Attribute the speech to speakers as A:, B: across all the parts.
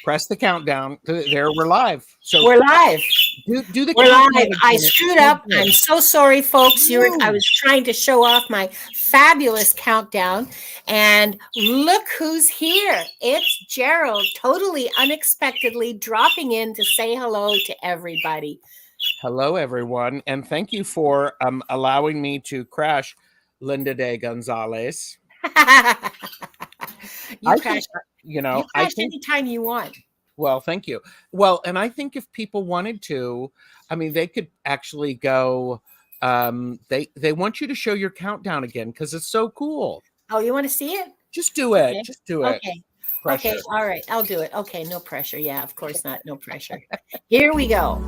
A: press the countdown. There, we're live. So
B: We're live.
A: do the
B: We're
A: countdown
B: live. I
A: again.
B: screwed up. I'm so sorry, folks. I
A: Woo.
B: was trying to show off my fabulous countdown, and look who's here. It's Gerald, totally unexpectedly dropping in to say hello to everybody.
A: Hello, everyone, and thank you for allowing me to crash Linda de Gonzalez.
B: You crash
A: think
B: anytime you want.
A: Well, thank you. Well, and I think if people wanted to, I mean, they could actually go. They want you to show your countdown again because it's so cool.
B: Oh, you want to see it?
A: Just do it.
B: Okay.
A: Just do it.
B: Okay.
A: Pressure.
B: Okay. All right. I'll do it. Okay. No pressure. Yeah, of course not. No pressure. Here we go.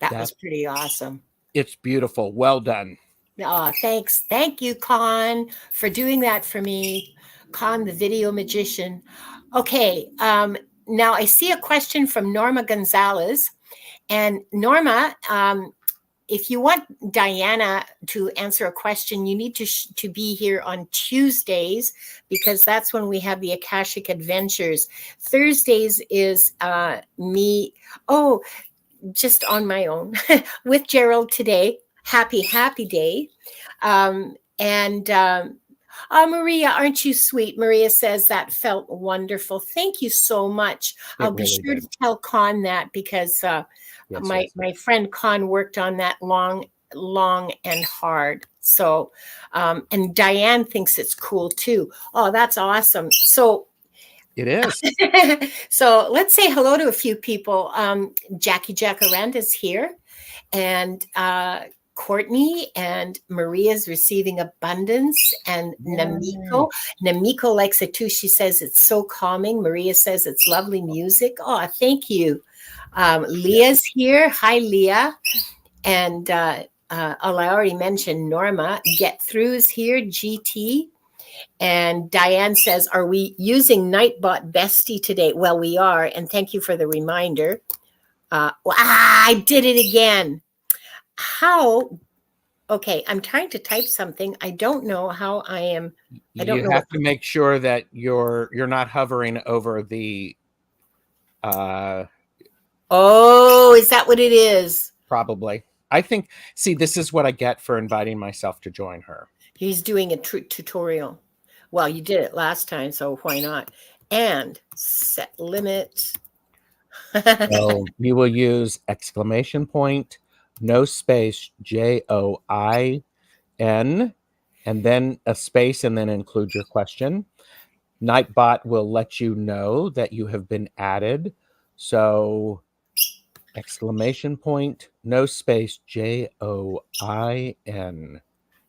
B: That was pretty awesome.
A: It's beautiful. Well done.
B: Oh, thanks. Thank you, Con, for doing that for me. Con, the video magician. Okay. Now I see a question from Norma Gonzalez. And Norma, if you want Diana to answer a question, you need to be here on Tuesdays because that's when we have the Akashic Adventures. Thursdays is me. Oh, just on my own with Gerald today. Happy day. Maria, aren't you sweet? Maria says that felt wonderful. Thank you so much. I'll be sure to tell Con that because my friend Con worked on that long and hard. So, and Diane thinks it's cool too. Oh, that's awesome. So
A: it is.
B: So let's say hello to a few people. Jackie Jacaranda is here, and Courtney and Maria's receiving abundance, and Namiko likes it too. She says it's so calming. Maria says it's lovely music. Oh, thank you. Leah's here. Hi, Leah. And I already mentioned Norma. Get Through's here. GT. And Diane says, are we using Nightbot Bestie today? Well, we are. And thank you for the reminder. I did it again. How? Okay, I'm trying to type something. I don't know how I am. I don't know.
A: You have to make sure that you're not hovering over the.
B: Oh, is that what it is?
A: Probably. I think. See, this is what I get for inviting myself to join her.
B: He's doing a tutorial. Well, you did it last time, so why not? And set limit.
A: So you will use exclamation point, no space, JOIN, and then a space, and then include your question. Nightbot will let you know that you have been added. So exclamation point, no space, JOIN,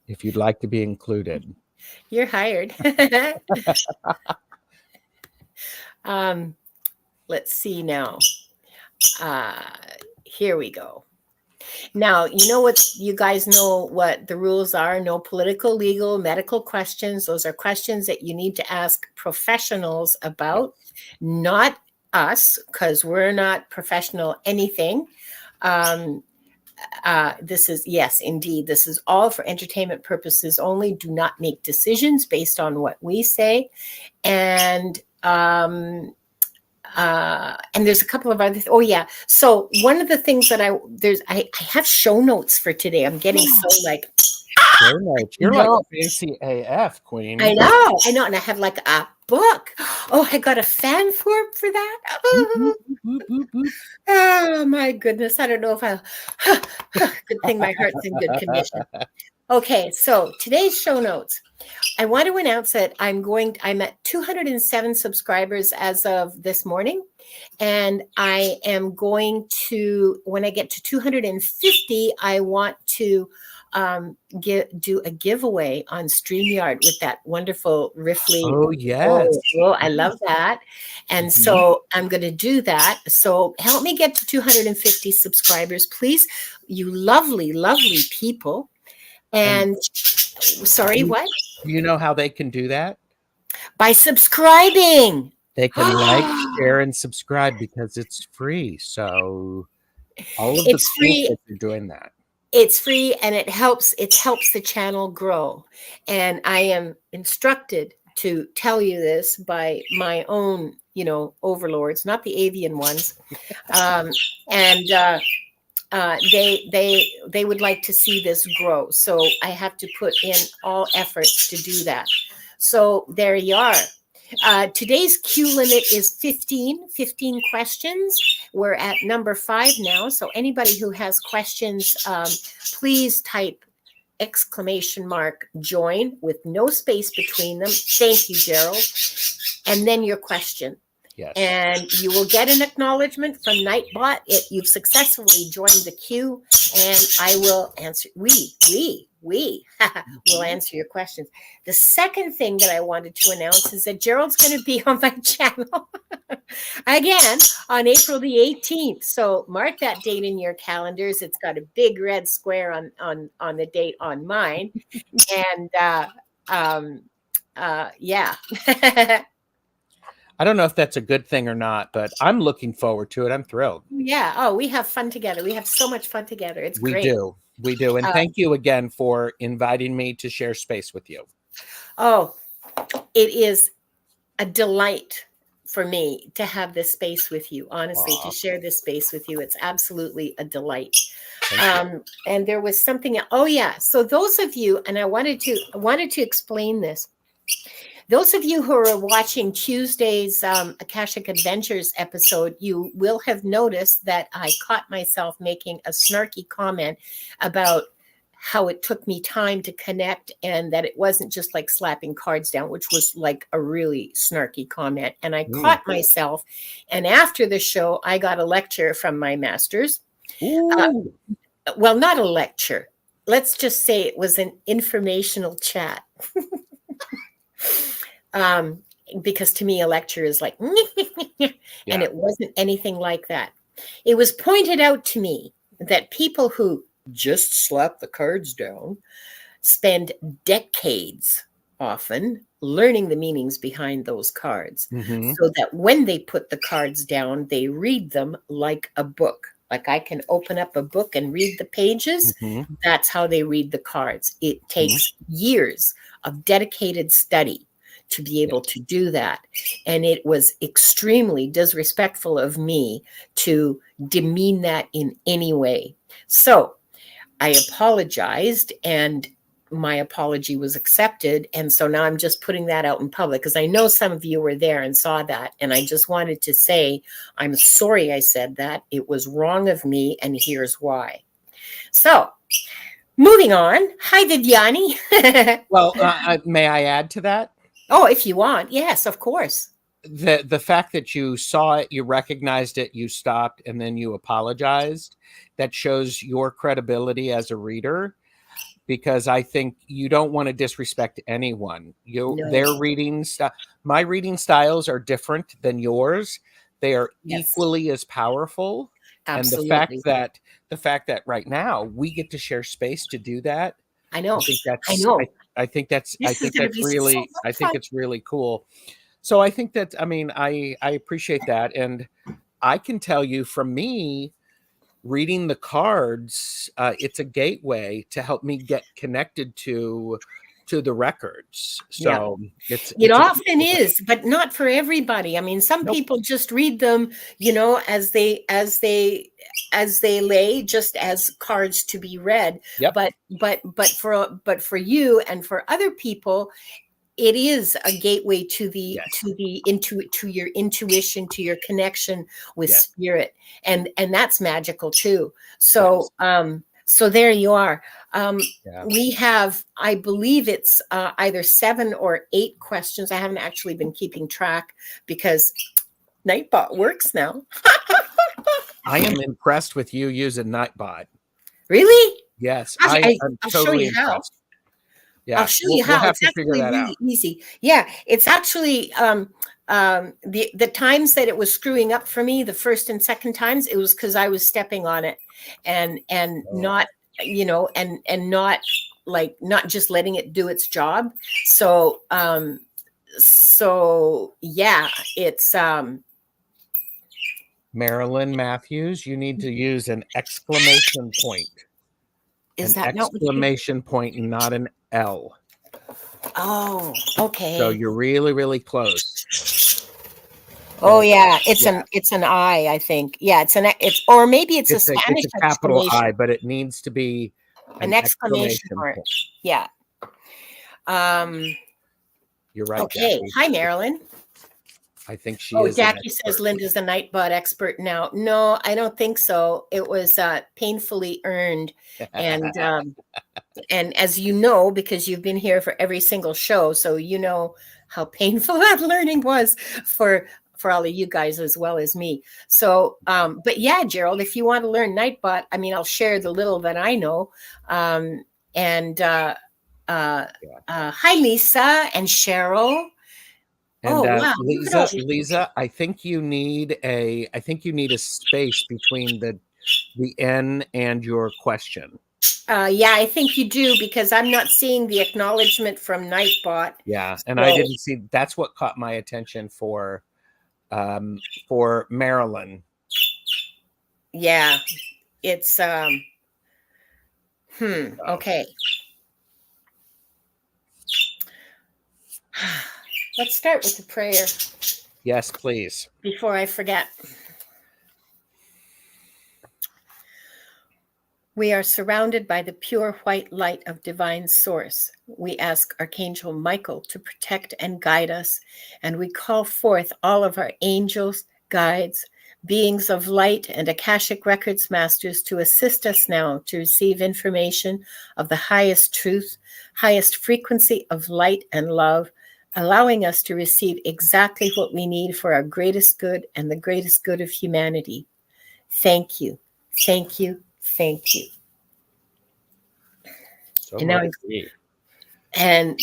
A: if you'd like to be included.
B: You're hired. Let's see now. Here we go. Now, you know what, you guys know what the rules are. No political, legal, medical questions. Those are questions that you need to ask professionals about, not us, because we're not professional anything. This is, yes, indeed, this is all for entertainment purposes only. Do not make decisions based on what we say. And there's a couple of other, oh yeah. So one of the things that I have show notes for today. I'm getting so like,
A: show notes. You're like fancy AF, Queen.
B: I know. And I have like a book. Oh, I got a fan for that. Oh my goodness. I don't know if I'll, good thing my heart's in good condition. Okay, so today's show notes. I want to announce that I'm at 207 subscribers as of this morning. And I am going to, when I get to 250, I want to do a giveaway on StreamYard with that wonderful Riffly.
A: Oh, yes.
B: I love that. And
A: Mhm.
B: so I'm going to do that. So help me get to 250 subscribers, please. You lovely, lovely people. And sorry, what?
A: Do you know how they can do that?
B: By subscribing.
A: They can like, share, and subscribe because it's free. So all of the
B: It's
A: cool
B: free.
A: kids are doing that.
B: It's free, and it helps the channel grow. And I am instructed to tell you this by my own, overlords, not the avian ones. And they would like to see this grow. So I have to put in all efforts to do that. So there you are. Today's Q limit is 15 questions. We're at number 5 now. So anybody who has questions, please type !join with no space between them. Thank you, Gerald. And then your question.
A: Yes.
B: And you will get an acknowledgement from Nightbot. You've successfully joined the queue, and I will answer. We will answer your questions. The second thing that I wanted to announce is that Gerald's going to be on my channel again on April the 18th. So mark that date in your calendars. It's got a big red square on the date on mine, and yeah.
A: I don't know if that's a good thing or not, but I'm looking forward to it. I'm thrilled.
B: Yeah. Oh, we have fun together. We have so much fun together. It's great.
A: We do. And thank you again for inviting me to share space with you.
B: Oh, it is a delight for me to have this space with you. Honestly, to share this space with you. It's absolutely a delight. And there was something. Oh, yeah. So those of you, and I wanted to explain this. Those of you who are watching Tuesday's Akashic Adventures episode, you will have noticed that I caught myself making a snarky comment about how it took me time to connect, and that it wasn't just like slapping cards down, which was like a really snarky comment. And I caught myself. And after the show, I got a lecture from my masters. Well, not a lecture. Let's just say it was an informational chat. Because to me, a lecture is like, and it wasn't anything like that. It was pointed out to me that people who just slap the cards down spend decades often learning the meanings behind those cards, so that when they put the cards down, they read them like a book. Like I can open up a book and read the pages. That's how they read the cards. It takes years of dedicated study to be able to do that. And it was extremely disrespectful of me to demean that in any way. So I apologized, and my apology was accepted. And so now I'm just putting that out in public, because I know some of you were there and saw that. And I just wanted to say, I'm sorry I said that. It was wrong of me, and here's why. So moving on. Hi, Viviani.
A: Well, may I add to that?
B: Oh, if you want. Yes, of course.
A: The fact that you saw it, you recognized it, you stopped, and then you apologized, that shows your credibility as a reader, because I think you don't want to disrespect anyone. Their reading style, my reading styles are different than yours. They are equally as powerful.
B: Absolutely.
A: And the fact that right now we get to share space to do that.
B: I know.
A: I think it's really cool. So I think that, I appreciate that. And I can tell you, from me, reading the cards, it's a gateway to help me get connected to the records. So
B: it often is, but not for everybody. I mean, some people just read them, as they lay, just as cards to be read. But for you and for other people, it is a gateway to your intuition, to your connection with spirit, and that's magical too. So so there you are. We have, I believe it's either 7 or 8 questions. I haven't actually been keeping track because Nightbot works now.
A: I am impressed with you using Nightbot.
B: Really?
A: Yes, I'm
B: I'll show
A: totally
B: you how.
A: impressed. Yeah,
B: I'll show you
A: we'll
B: how.
A: have
B: It's
A: to figure
B: actually
A: that out.
B: really easy. Yeah, it's actually the times that it was screwing up for me, the first and second times, it was because I was stepping on it and
A: Oh.
B: not, and not like not just letting it do its job. So yeah, it's
A: Marilyn Matthews, you need to use an exclamation point.
B: is
A: An
B: that not what you?
A: exclamation point, not an L.
B: Oh,
A: So
B: okay.
A: you're really, really close.
B: Oh yeah,
A: yeah.
B: it's an I think. Yeah, it's or maybe it's a Spanish
A: it's a capital
B: exclamation.
A: I, but it needs to be
B: An exclamation mark.
A: point.
B: Yeah.
A: You're right,
B: Okay.
A: Jackie.
B: Hi, Marilyn.
A: I think she
B: Oh,
A: is. an
B: Jackie says
A: expert.
B: Linda's a Nightbot expert now. No, I don't think so. It was painfully earned, and as you know, because you've been here for every single show, so you know how painful that learning was for all of you guys as well as me. So, but yeah, Gerald, if you want to learn Nightbot, I mean, I'll share the little that I know. And hi, Lisa and Cheryl.
A: And
B: Wow,
A: Lisa, I think you need a space between the N and your question.
B: Yeah, I think you do, because I'm not seeing the acknowledgement from Nightbot.
A: Yeah, and I didn't see. That's what caught my attention for Marilyn.
B: Yeah, it's okay. Let's start with the prayer.
A: Yes, please.
B: Before I forget. We are surrounded by the pure white light of divine source. We ask Archangel Michael to protect and guide us, and we call forth all of our angels, guides, beings of light, and Akashic Records masters to assist us now to receive information of the highest truth, highest frequency of light and love, allowing us to receive exactly what we need for our greatest good and the greatest good of humanity. Thank you. Thank you. Thank you.
A: So
B: and,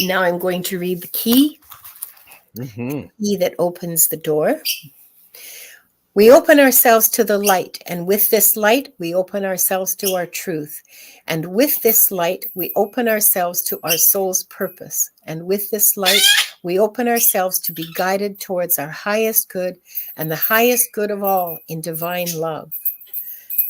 B: now I'm going to read the key.
A: Mm-hmm.
B: Key that opens the door. We open ourselves to the light, and with this light, we open ourselves to our truth. And with this light, we open ourselves to our soul's purpose. And with this light, we open ourselves to be guided towards our highest good and the highest good of all in divine love.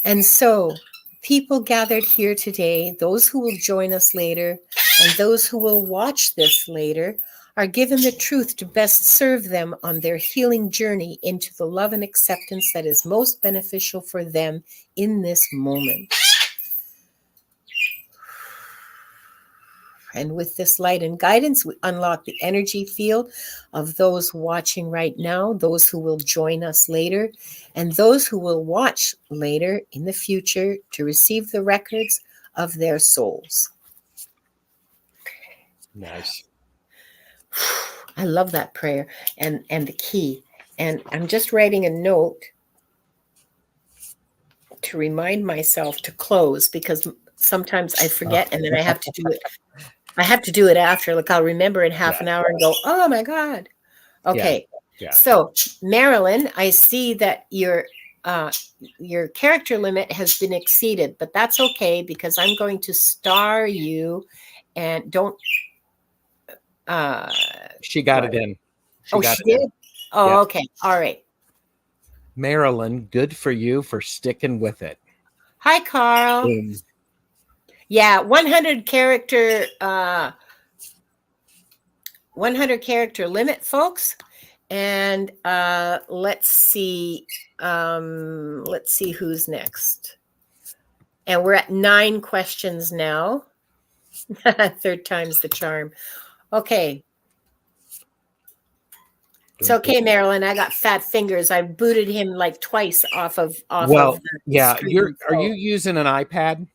B: And so, people gathered here today, those who will join us later, and those who will watch this later, are given the truth to best serve them on their healing journey into the love and acceptance that is most beneficial for them in this moment. And with this light and guidance, we unlock the energy field of those watching right now, those who will join us later, and those who will watch later in the future to receive the records of their souls.
A: Nice.
B: I love that prayer and the key. And I'm just writing a note to remind myself to close, because sometimes I forget and then I have to do it. I have to do it after. Like, I'll remember in half an hour and go, oh my God. Okay.
A: Yeah.
B: So, Marilyn, I see that your character limit has been exceeded, but that's okay, because I'm going to star you and don't.
A: She got it in.
B: She did? Oh, yep. Okay. All right.
A: Marilyn, good for you for sticking with it.
B: Hi, Carl. Yeah, 100 character limit, folks. And let's see who's next. And we're at 9 questions now. Third time's the charm. Okay. It's okay, Marilyn. I got fat fingers. I booted him like twice off of the screen.
A: Are you using an iPad?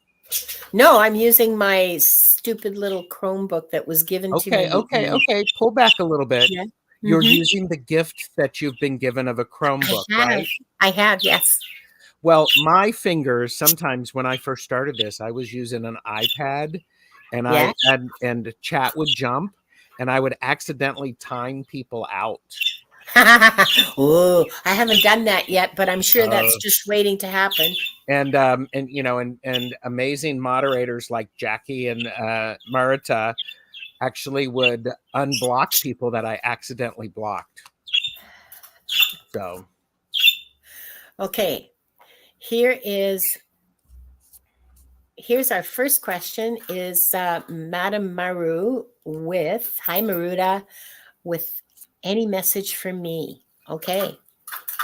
B: No, I'm using my stupid little Chromebook that was given to me.
A: Okay. Pull back a little bit. Yeah. You're using the gift that you've been given of a Chromebook, right?
B: I have, yes.
A: Well, my fingers, sometimes when I first started this, I was using an iPad and
B: Yeah.
A: and chat would jump and I would accidentally time people out.
B: Oh, I haven't done that yet, but I'm sure
A: Uh,
B: that's just waiting to happen.
A: and you know, and amazing moderators like Jackie and Marita actually would unblock people that I accidentally blocked. So
B: Okay. Here's our first question is Madam Maru with, hi Maruda, with any message for me. Okay.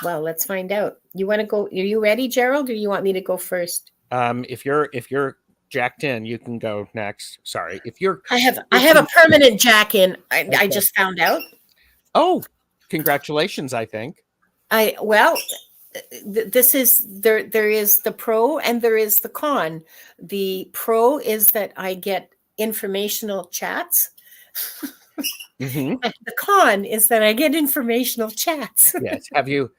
B: Well, let's find out. You want to go? Are you ready, Gerald, or you want me to go first?
A: if you're jacked in, you can go next. Sorry. If you're
B: I have a permanent jack in. I
A: okay.
B: just found out.
A: Oh, congratulations, I think.
B: Well, this is there is the pro and there is the con. The pro is that I get informational chats.
A: Mm-hmm.
B: The con is that I get informational chats.
A: Yes. Have you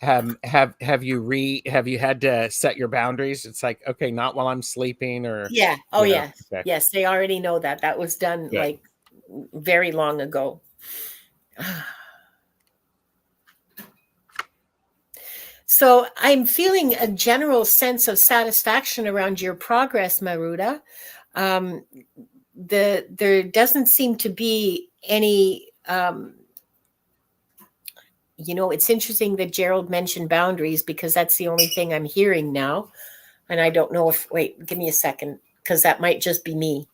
A: have you had to set your boundaries? It's like, okay, not while I'm sleeping or
B: Yeah. Oh
A: you know,
B: yeah.
A: okay.
B: Yes, they already know that. That was done
A: Good.
B: like very long ago. So I'm feeling a general sense of satisfaction around your progress, Maruda. Um, there doesn't seem to be any. It's interesting that Gerald mentioned boundaries because that's the only thing I'm hearing now, and I don't know if. Wait, give me a second, because that might just be me.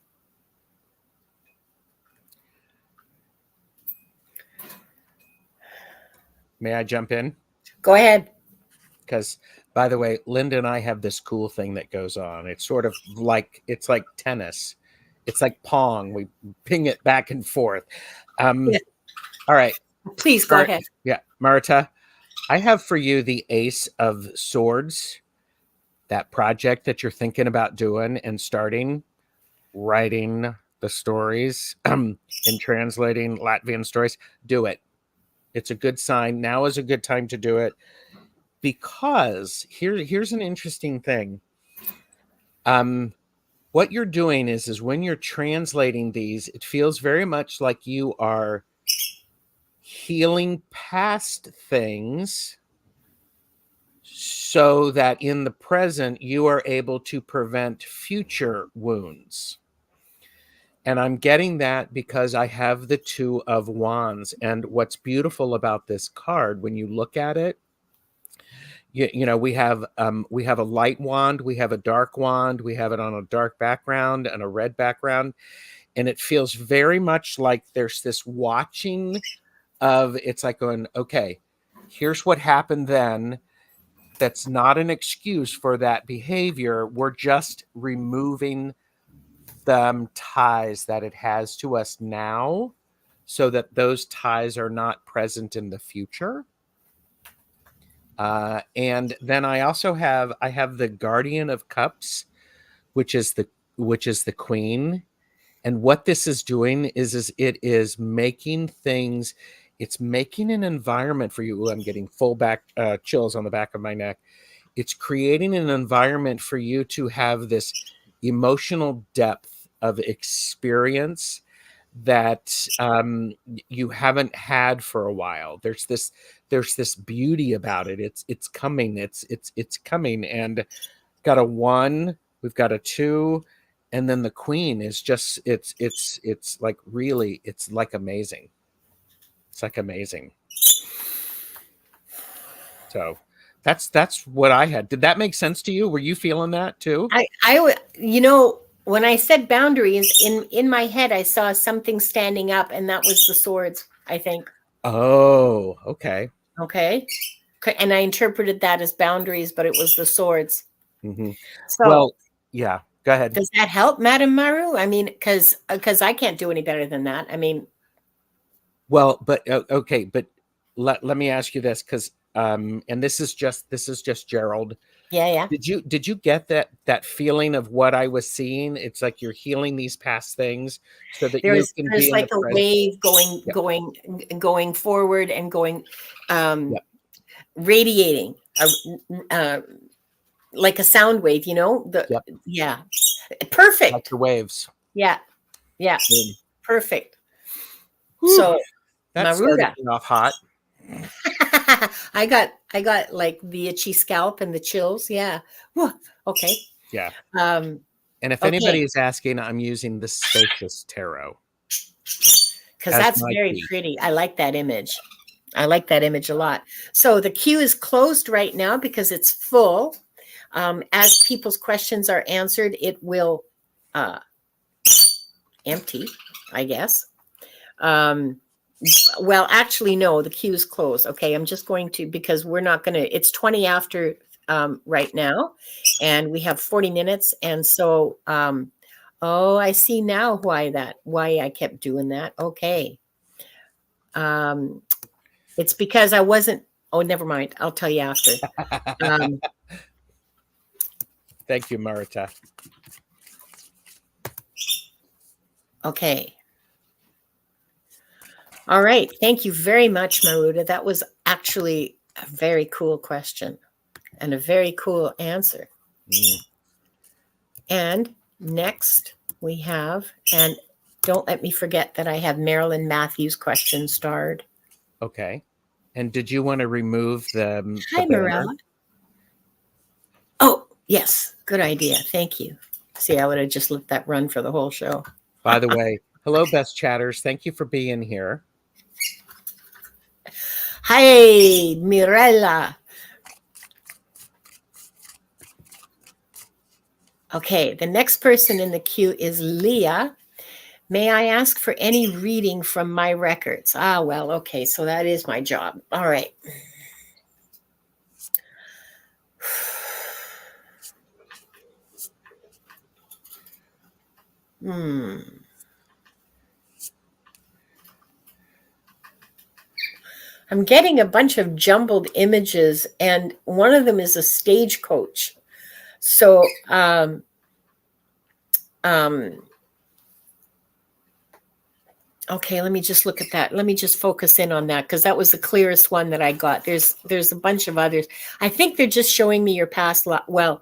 A: May I jump in?
B: Go ahead.
A: Because by the way, Linda and I have this cool thing that goes on. It's sort of like it's like tennis. It's like pong. We ping it back and forth.
B: Yeah.
A: All right.
B: Please go ahead.
A: Yeah, Marita, I have for you the Ace of Swords, that project that you're thinking about doing and starting, writing the stories and translating Latvian stories. Do it. It's a good sign. Now is a good time to do it because here's an interesting thing. What you're doing is when you're translating these, it feels very much like you are healing past things so that in the present you are able to prevent future wounds. And I'm getting that because I have the Two of Wands. And what's beautiful about this card, when you look at it, you know, we have a light wand, we have a dark wand, we have it on a dark background and a red background. And it feels very much like there's this watching of, it's like going, okay, here's what happened then. That's not an excuse for that behavior. We're just removing the ties that it has to us now so that those ties are not present in the future. And then I also have the Guardian of Cups, which is the Queen. And what this is doing is it is making things, it's making an environment for you. Ooh, I'm getting full back chills on the back of my neck. It's creating an environment for you to have this emotional depth of experience that you haven't had for a while. There's this beauty about it. It's coming. It's coming. And got a 1, we've got a 2, and then the Queen is just it's like really, it's like amazing. It's like amazing. So that's what I had. Did that make sense to you? Were you feeling that too?
B: When I said boundaries, in my head, I saw something standing up, and that was the swords, I think.
A: Oh, okay.
B: Okay. And I interpreted that as boundaries, but it was the swords.
A: Mm-hmm.
B: So,
A: well, yeah, go ahead.
B: Does that help, Madam Maru? I mean, because I can't do any better than that. I mean,
A: well, but okay, but let me ask you this, because and this is just Gerald.
B: yeah.
A: Did you get that feeling of what I was seeing? It's like you're healing these past things so that you can
B: There's
A: be in
B: like
A: the
B: a
A: present.
B: wave going forward and going radiating. like a sound wave, you know?
A: Yep.
B: Yeah.
A: Like
B: Perfect.
A: the waves.
B: Yeah. Yeah.
A: Boom.
B: Perfect.
A: Whew,
B: So
A: that started
B: Maruda.
A: me off hot.
B: I got like the itchy scalp and the chills. Yeah. Whew. Okay.
A: Yeah.
B: Um,
A: And if
B: okay.
A: anybody is asking, I'm using the Spacious Tarot
B: Because
A: as
B: that's
A: my
B: very
A: key.
B: pretty. I like that image. I like that image a lot. So the queue is closed right now because it's full. As people's questions are answered, it will empty, I guess. Well, actually, no, the queue is closed. Okay, I'm just going to, because we're not going to, it's 20 after right now, and we have 40 minutes. And so, oh, I see now why I kept doing that. Okay. It's because I wasn't, oh, never mind. I'll tell you after.
A: Thank you, Marita.
B: Okay. All right. Thank you very much, Maruda. That was actually a very cool question and a very cool answer. And next we have, and don't let me forget that I have Marilyn Matthews' question starred.
A: Okay. And did you want to remove the
B: Hi,
A: banner?
B: Marella. Oh, yes. Good idea. Thank you. See, I would have just let that run for the whole show.
A: By the way, hello, best chatters. Thank you for being here.
B: Hi, Mirella. Okay, the next person in the queue is Leah. May I ask for any reading from my records? Ah, well, okay, so that is my job. All right. I'm getting a bunch of jumbled images, and one of them is a stagecoach. So, okay, let me just look at that. Let me just focus in on that because that was the clearest one that I got. There's a bunch of others. I think they're just showing me your past life. Well,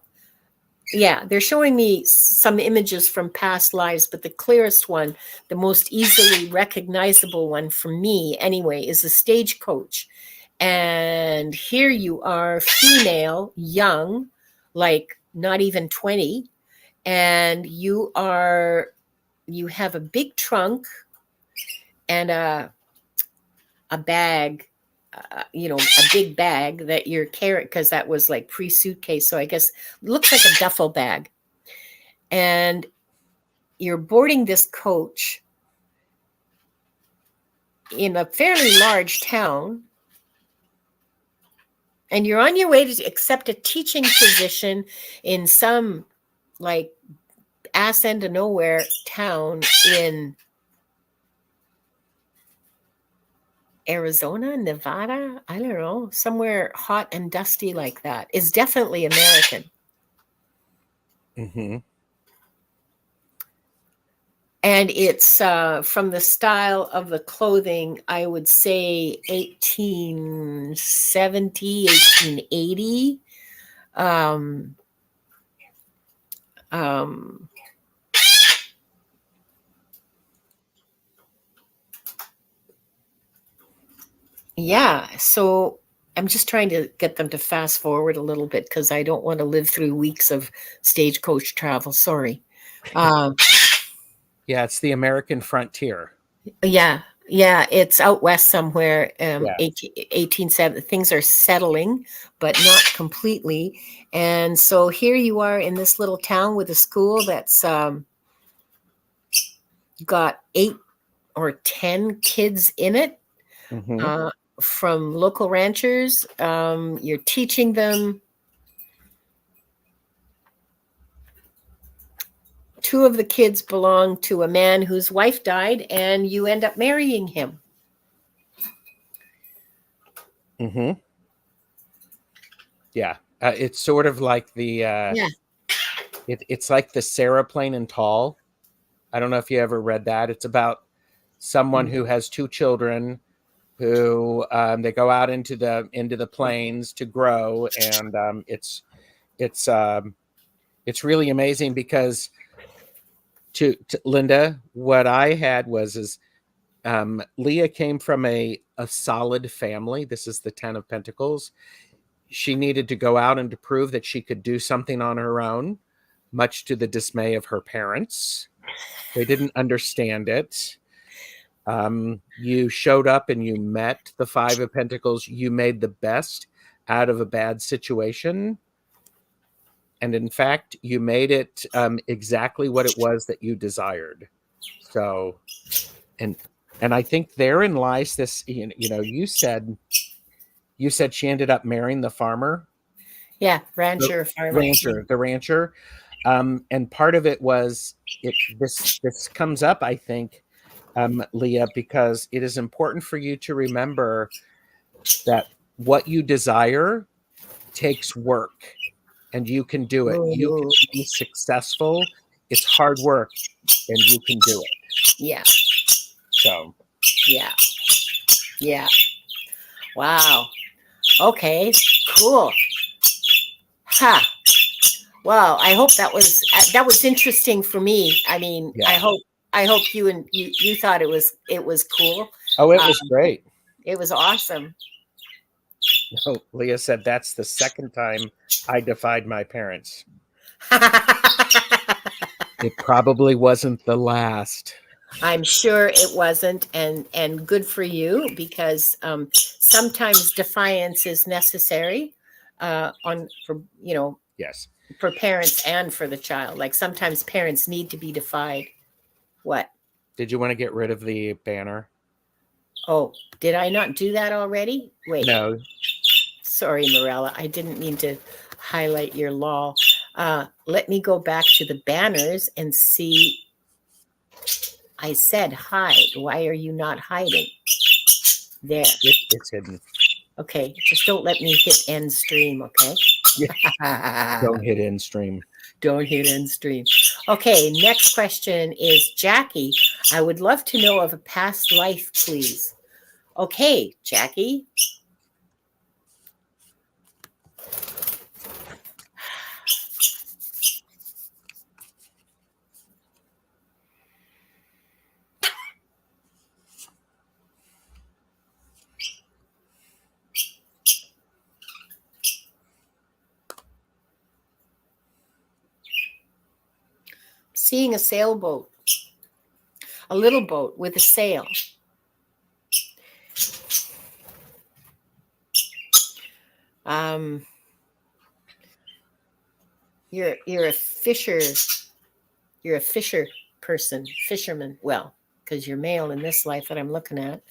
B: yeah, they're showing me some images from past lives, but the clearest one, the most easily recognizable one for me anyway, is a stagecoach. And here you are, female, young, like not even 20, and you have a big trunk and a bag, a big bag that you're carrying, because that was like pre-suitcase. So I guess looks like a duffel bag. And you're boarding this coach in a fairly large town. And you're on your way to accept a teaching position in some like ass end of nowhere town in Arizona, Nevada, I don't know, somewhere hot and dusty like that. Is definitely American.
A: Mm-hmm.
B: And it's from the style of the clothing, I would say 1870, 1880. Yeah, so I'm just trying to get them to fast forward a little bit because I don't want to live through weeks of stagecoach travel. Sorry.
A: Yeah, it's the American frontier.
B: Yeah, it's out west somewhere.
A: Yeah.
B: 1870, things are settling, but not completely. And so here you are in this little town with a school that's got 8 or 10 kids in it.
A: Mm-hmm.
B: From local ranchers. You're teaching them. 2 of the kids belong to a man whose wife died, and you end up marrying him.
A: Mm-hmm. Yeah. It's sort of like the
B: Yeah.
A: it's like the Sarah Plain and Tall. I don't know if you ever read that. It's about someone who has 2 children who they go out into the plains to grow, and it's it's really amazing because to Linda, what I had is Leah came from a solid family. This is the 10 of Pentacles. She needed to go out and to prove that she could do something on her own, much to the dismay of her parents. They didn't understand it. You showed up and you met the 5 of Pentacles. You made the best out of a bad situation. And in fact, you made it exactly what it was that you desired. So, and I think therein lies this, you said she ended up marrying the farmer.
B: Yeah, rancher, farmer.
A: The rancher. And part of it was this comes up, I think, Leah, because it is important for you to remember that what you desire takes work, and you can do it. You can be successful. It's hard work, and you can do it.
B: Yeah.
A: So.
B: Yeah. Wow. Okay. Cool. Ha. Well, I hope that was interesting for me. I mean, yeah. I hope you thought it was cool.
A: Oh, it was great.
B: It was awesome.
A: Oh, Leah said that's the second time I defied my parents. It probably wasn't the last.
B: I'm sure it wasn't, and good for you, because sometimes defiance is necessary
A: yes,
B: for parents and for the child. Like sometimes parents need to be defied. What?
A: Did you want to get rid of the banner?
B: Oh, did I not do that already? Wait.
A: No.
B: Sorry, Morella. I didn't mean to highlight your law. Let me go back to the banners and see. I said hide. Why are you not hiding? There.
A: It's hidden.
B: Okay. Just don't let me hit end stream, okay?
A: Yeah. Don't hit end stream.
B: Don't hit end stream. Okay. Next question is Jackie. I would love to know of a past life, please. Okay, Jackie. Seeing a sailboat, a little boat with a sail. You're a fisher. You're a fisher person, fisherman. Well, because you're male in this life that I'm looking at.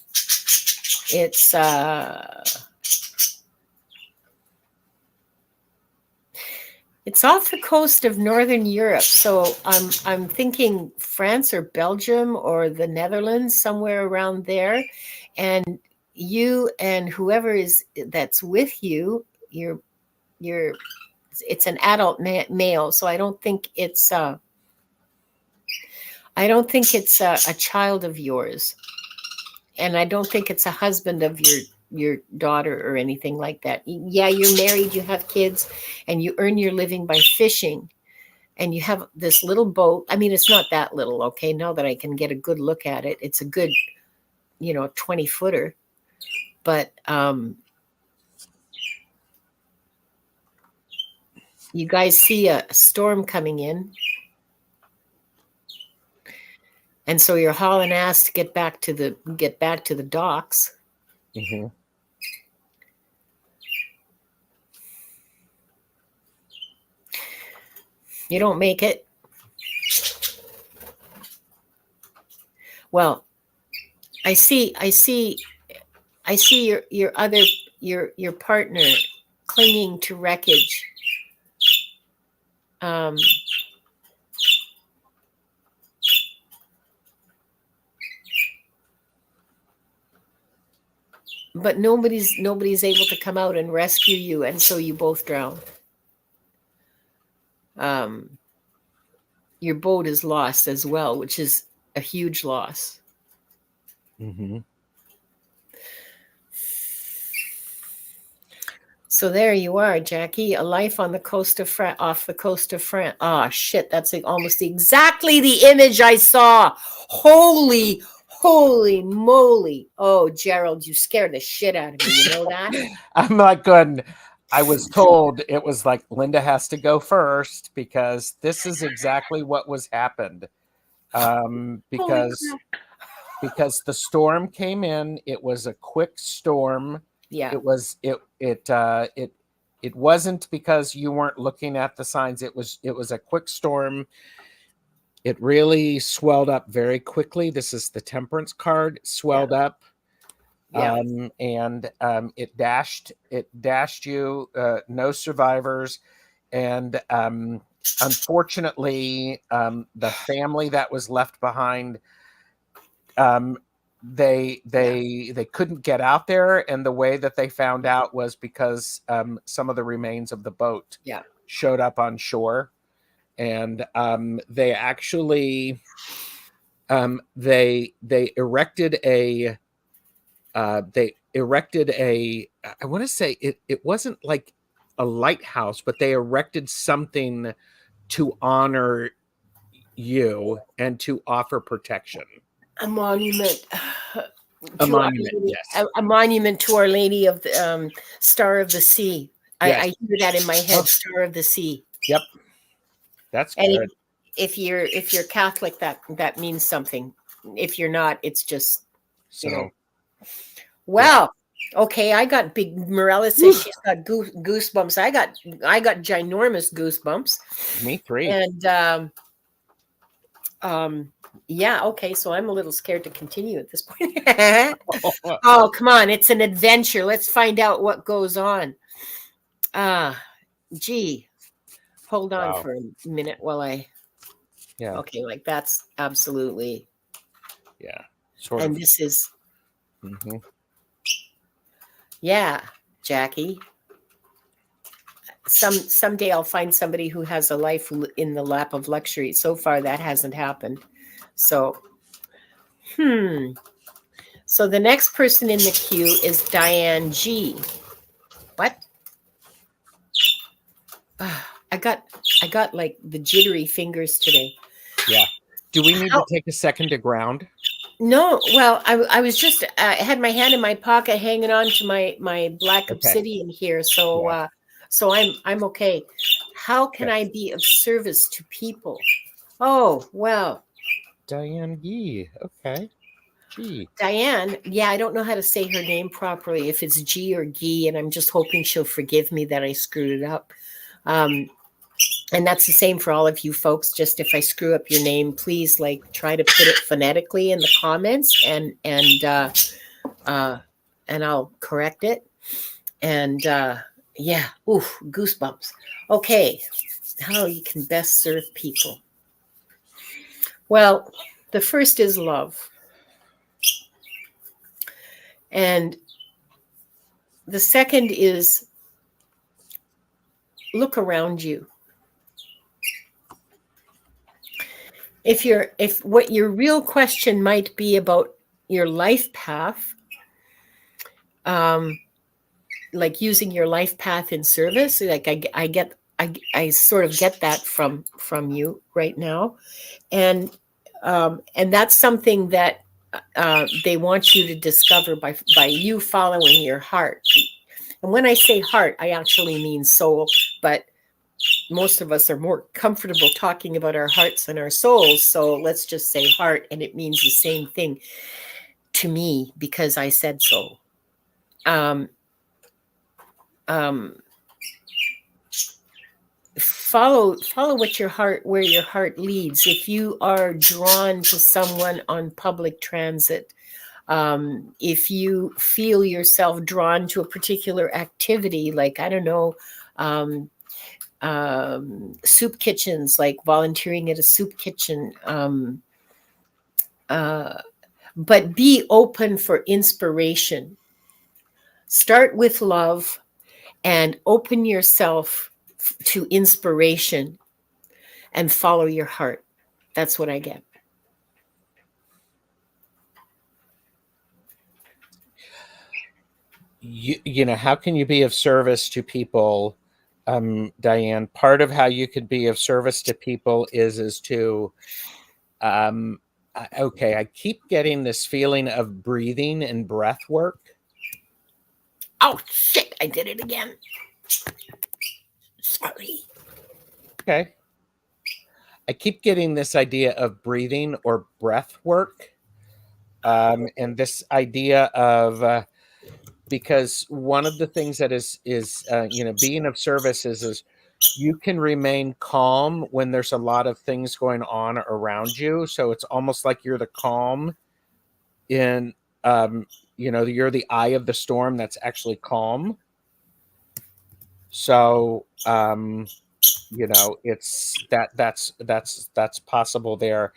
B: It's off the coast of Northern Europe, so I'm thinking France or Belgium or the Netherlands, somewhere around there. And you and whoever that's with you, it's an adult male, so I don't think it's a child of yours, and I don't think it's a husband of your daughter or anything like that. Yeah, you're married, you have kids, and you earn your living by fishing, and you have this little boat. I mean, it's not that little, okay? Now that I can get a good look at it, it's a good, 20-footer. But you guys see a storm coming in, and so you're hauling ass to get back to the docks.
A: Mm-hmm.
B: You don't make it. Well, I see your partner clinging to wreckage. But nobody's able to come out and rescue you, and so you both drown. Your boat is lost as well, which is a huge loss.
A: Mm-hmm.
B: So there you are, Jackie. A life on the coast of France, off the coast of France. Oh shit, that's almost exactly the image I saw. Holy moly! Oh, Gerald, you scared the shit out of me. You know that?
A: I'm not good. I was told it was like Linda has to go first because this is exactly what was happened.
B: Holy
A: Because
B: crap!
A: the storm came in. It was a quick storm.
B: Yeah,
A: It wasn't because you weren't looking at the signs. It was a quick storm. It really swelled up very quickly. This is the Temperance card,
B: yeah,
A: swelled up.
B: yeah.
A: And it dashed you, no survivors. And unfortunately, the family that was left behind, um, they couldn't get out there, and the way that they found out was because some of the remains of the boat
B: Yeah.
A: showed up on shore. And they actually they erected a I want to say it wasn't like a lighthouse, but they erected something to honor you and to offer protection.
B: A monument
A: A
B: to Our
A: monument,
B: Lady,
A: yes.
B: a monument to Our Lady of the Star of the Sea.
A: Yes.
B: I hear that in my head,
A: Oh,
B: Star of the Sea.
A: yep. That's
B: And
A: good.
B: if you're Catholic, that means something. If you're not, it's just, you know.
A: So, yeah.
B: Well, okay, I got big. Morella says she's got goosebumps. I got ginormous goosebumps,
A: Me three.
B: and yeah, okay. So I'm a little scared to continue at this point. Oh, come on, it's an adventure. Let's find out what goes on. Gee, hold on
A: Wow.
B: for a minute while I.
A: Yeah.
B: Okay, like that's absolutely.
A: Yeah. Sort
B: And
A: of.
B: this is,
A: Mhm.
B: yeah, Jackie. Someday I'll find somebody who has a life in the lap of luxury. So far, that hasn't happened. So, So the next person in the queue is Diane G. What? I got like the jittery fingers today.
A: Yeah. Do we need
B: How,
A: to take a second to ground?
B: No, well, I was just I had my hand in my pocket, hanging on to my black
A: Okay.
B: obsidian here, so
A: Yeah.
B: so I'm okay. How can
A: Okay.
B: I be of service to people? Oh well,
A: Diane Yee. Okay. Gee.
B: Diane. Yeah, I don't know how to say her name properly. If it's G or Gee, and I'm just hoping she'll forgive me that I screwed it up. And that's the same for all of you folks. Just if I screw up your name, please like try to put it phonetically in the comments, and I'll correct it. And yeah, oof, goosebumps. Okay, how you can best serve people. Well, the first is love. And the second is look around you. If what your real question might be about your life path, like using your life path in service, like I sort of get that from you right now, and that's something that they want you to discover by you following your heart. And when I say heart, I actually mean soul, but most of us are more comfortable talking about our hearts and our souls, so let's just say heart, and it means the same thing to me because I said so. um, um, follow what your heart, where your heart leads. If you are drawn to someone on public transit, if you feel yourself drawn to a particular activity, like I don't know, soup kitchens, like volunteering at a soup kitchen, but be open for inspiration. Start with love and open yourself to inspiration and follow your heart. That's what I get.
A: how can you be of service to people, Diane? Part of how you could be of service to people is to okay, I keep getting this feeling of breathing and breath work.
B: Oh shit, I did it again. Sorry.
A: Okay. I keep getting this idea of breathing or breath work. And this idea of because one of the things that is being of service is you can remain calm when there's a lot of things going on around you. So it's almost like you're the calm in you're the eye of the storm that's actually calm. So it's that's possible there.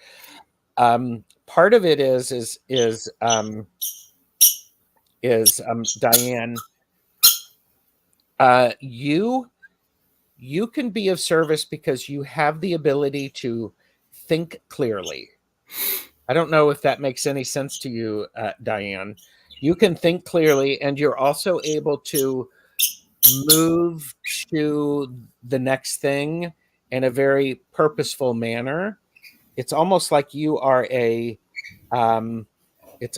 A: Part of it is Diane, you can be of service because you have the ability to think clearly. I don't know if that makes any sense to you, Diane. You can think clearly, and you're also able to move to the next thing in a very purposeful manner. It's almost like you are it's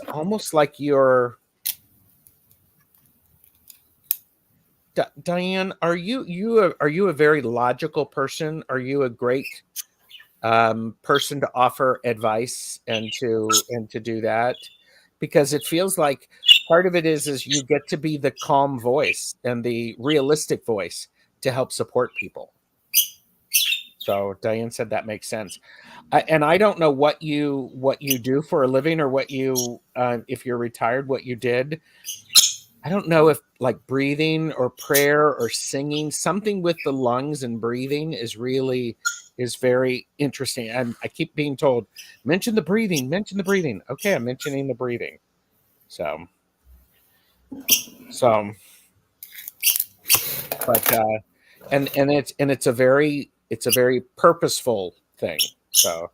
A: almost like you're Diane, are you a very logical person? Are you a great person to offer advice and to do that? Because it feels like part of it is you get to be the calm voice and the realistic voice to help support people. So Diane said that makes sense. And I don't know what you do for a living, or what you if you're retired, what you did. I don't know if like breathing or prayer or singing, something with the lungs and breathing is very interesting. I keep being told, mention the breathing. Okay, I'm mentioning the breathing. So, but and it's a very purposeful thing. So,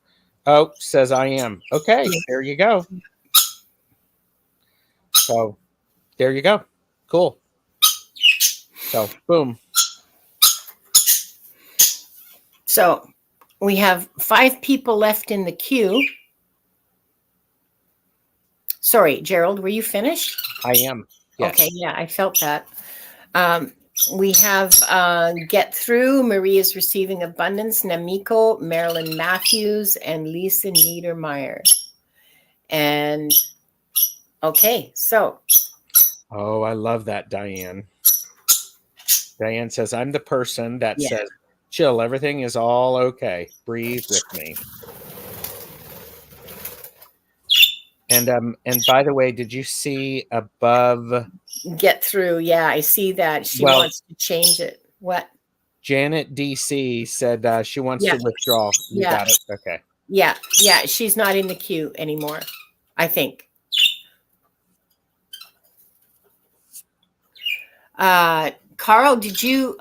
A: oh, says I am. Okay, there you go. So, there you go. Cool. So, boom.
B: So we have 5 people left in the queue. Sorry, Gerald, were you finished?
A: I am. Yes.
B: Okay, yeah, I felt that. We have Get Through, Maria's Receiving Abundance, Namiko, Marilyn Matthews, and Lisa Niedermeyer. And okay, so.
A: Oh, I love that, Diane. Diane says, I'm the person that says, chill, everything is all okay. Breathe with me. And by the way, did you see above
B: Get Through? Yeah, I see that. She wants to change it. What?
A: Janet DC said she wants to withdraw. You got it? Okay.
B: Yeah, she's not in the queue anymore, I think. Carl, did you,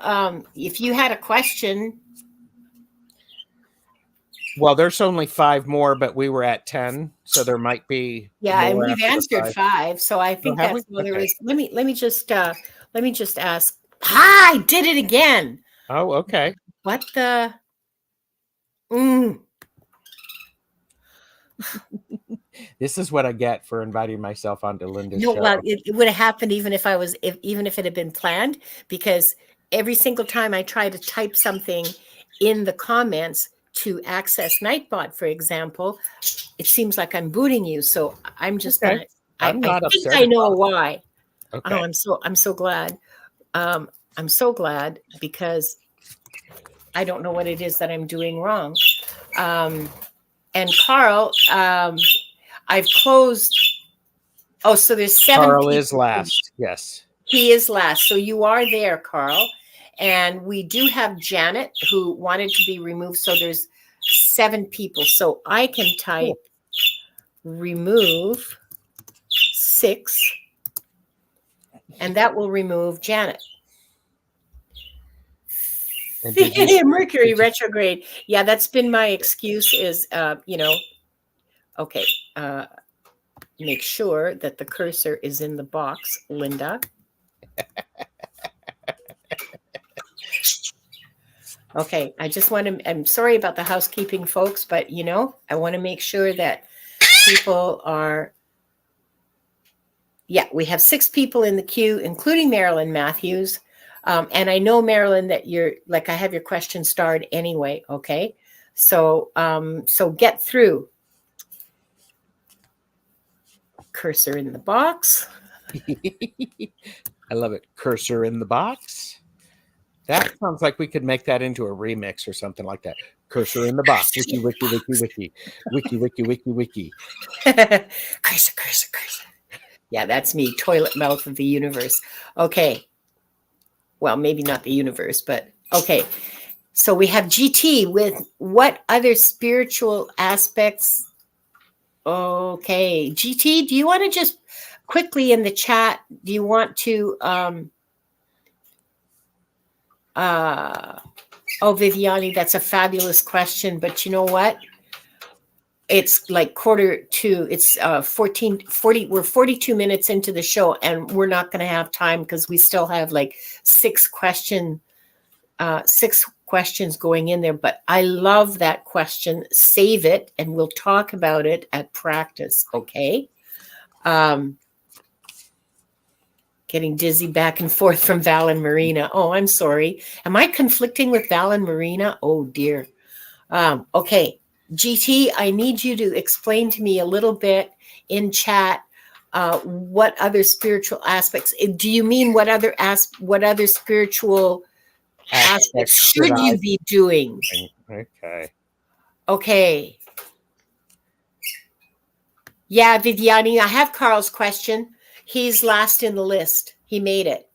B: if you had a question?
A: Well, there's only 5 more, but we were at 10, so there might be.
B: Yeah, and we've answered 5, so I think that's all there is. Let me just ask. I did it again.
A: Oh, okay.
B: What the?
A: This is what I get for inviting myself onto Linda's show.
B: Well, it would have happened even if it had been planned, because every single time I try to type something in the comments to access Nightbot, for example, it seems like I'm booting you. So I'm just gonna.
A: I'm not upset.
B: I know why.
A: Okay.
B: Oh, I'm so glad. I'm so glad, because I don't know what it is that I'm doing wrong. And Carl, I've closed. Oh, so there's 7
A: Carl
B: people.
A: is last. Yes.
B: He is last. So you are there, Carl. And we do have Janet, who wanted to be removed. So there's 7 people. So I can type remove 6, and that will remove Janet. Mercury retrograde. Yeah, that's been my excuse is, okay. Make sure that the cursor is in the box, Linda. Okay, I just want to, I'm sorry about the housekeeping, folks, but I want to make sure that people are, yeah, we have 6 people in the queue, including Marilyn Matthews. And I know, Marilyn, that you're like, I have your question starred anyway. Okay. So get through. Cursor in the box.
A: I love it. Cursor in the box. That sounds like we could make that into a remix or something like that. Cursor in the box. Wiki, wiki, wiki, wiki. Wiki, wiki, wiki, wiki.
B: Cursor, cursor, cursor. Yeah, that's me, toilet mouth of the universe. Okay. Well, maybe not the universe, but okay. So we have GT with what other spiritual aspects? Okay. GT, do you want to just quickly in the chat, do you want to Viviani, that's a fabulous question, but you know what? It's like 1:45. It's 14:40. We're 42 minutes into the show, and we're not going to have time because we still have like 6 questions going in there. But I love that question. Save it, and we'll talk about it at practice. Okay. Getting dizzy back and forth from Val and Marina. Oh, I'm sorry. Am I conflicting with Val and Marina? Oh dear. Okay. GT, I need you to explain to me a little bit in chat what other spiritual aspects. Do you mean what other spiritual aspects should you be doing?
A: Okay.
B: Okay. Yeah, Viviani, I have Carl's question. He's last in the list. He made it.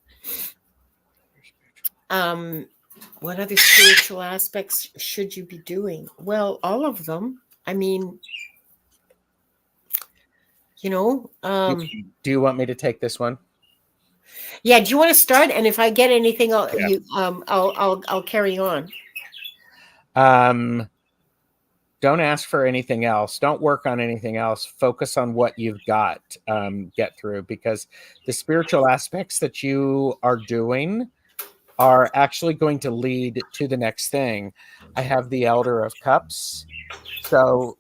B: What other spiritual aspects should you be doing? Well, all of them. I mean,
A: Do you want me to take this one?
B: Yeah. Do you want to start? And if I get anything, I'll carry on.
A: Don't ask for anything else. Don't work on anything else. Focus on what you've got. Get through, because the spiritual aspects that you are doing are actually going to lead to the next thing. I have the Elder of Cups. So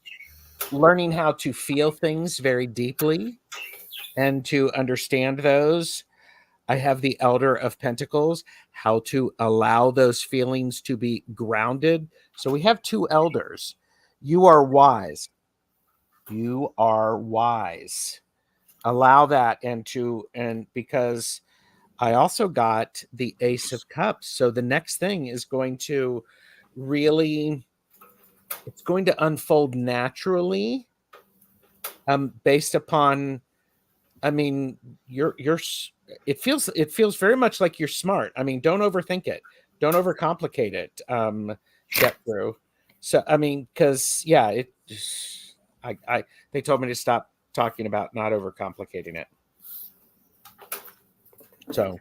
A: learning how to feel things very deeply and to understand those. I have the Elder of Pentacles, how to allow those feelings to be grounded. So we have 2 elders. You are wise. You are wise. Allow that, and because I also got the Ace of Cups. So the next thing is going to really, it's going to unfold naturally, based upon, I mean, it feels very much like you're smart. I mean, don't overthink it. Don't overcomplicate it. Get through. So, I mean, because yeah, they told me to stop talking about not overcomplicating it. So,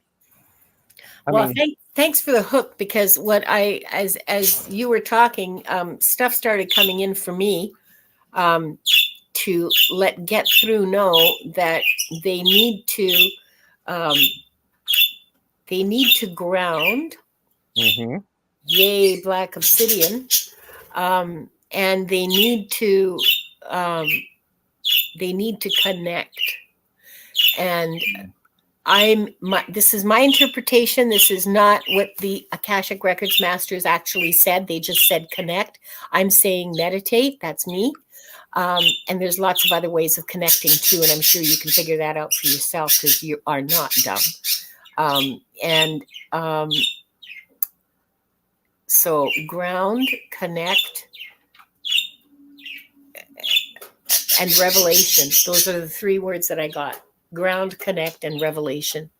B: thanks for the hook, because what as you were talking, stuff started coming in for me, to let Get Through know that they need to ground.
A: Mm-hmm.
B: Yay, Black Obsidian. And they need to connect. And this is my interpretation. This is not what the Akashic Records Masters actually said. They just said connect. I'm saying meditate. That's me. And there's lots of other ways of connecting too. And I'm sure you can figure that out for yourself, because you are not dumb. So ground, connect, and revelation. Those are the 3 words that I got. Ground, connect, and revelation.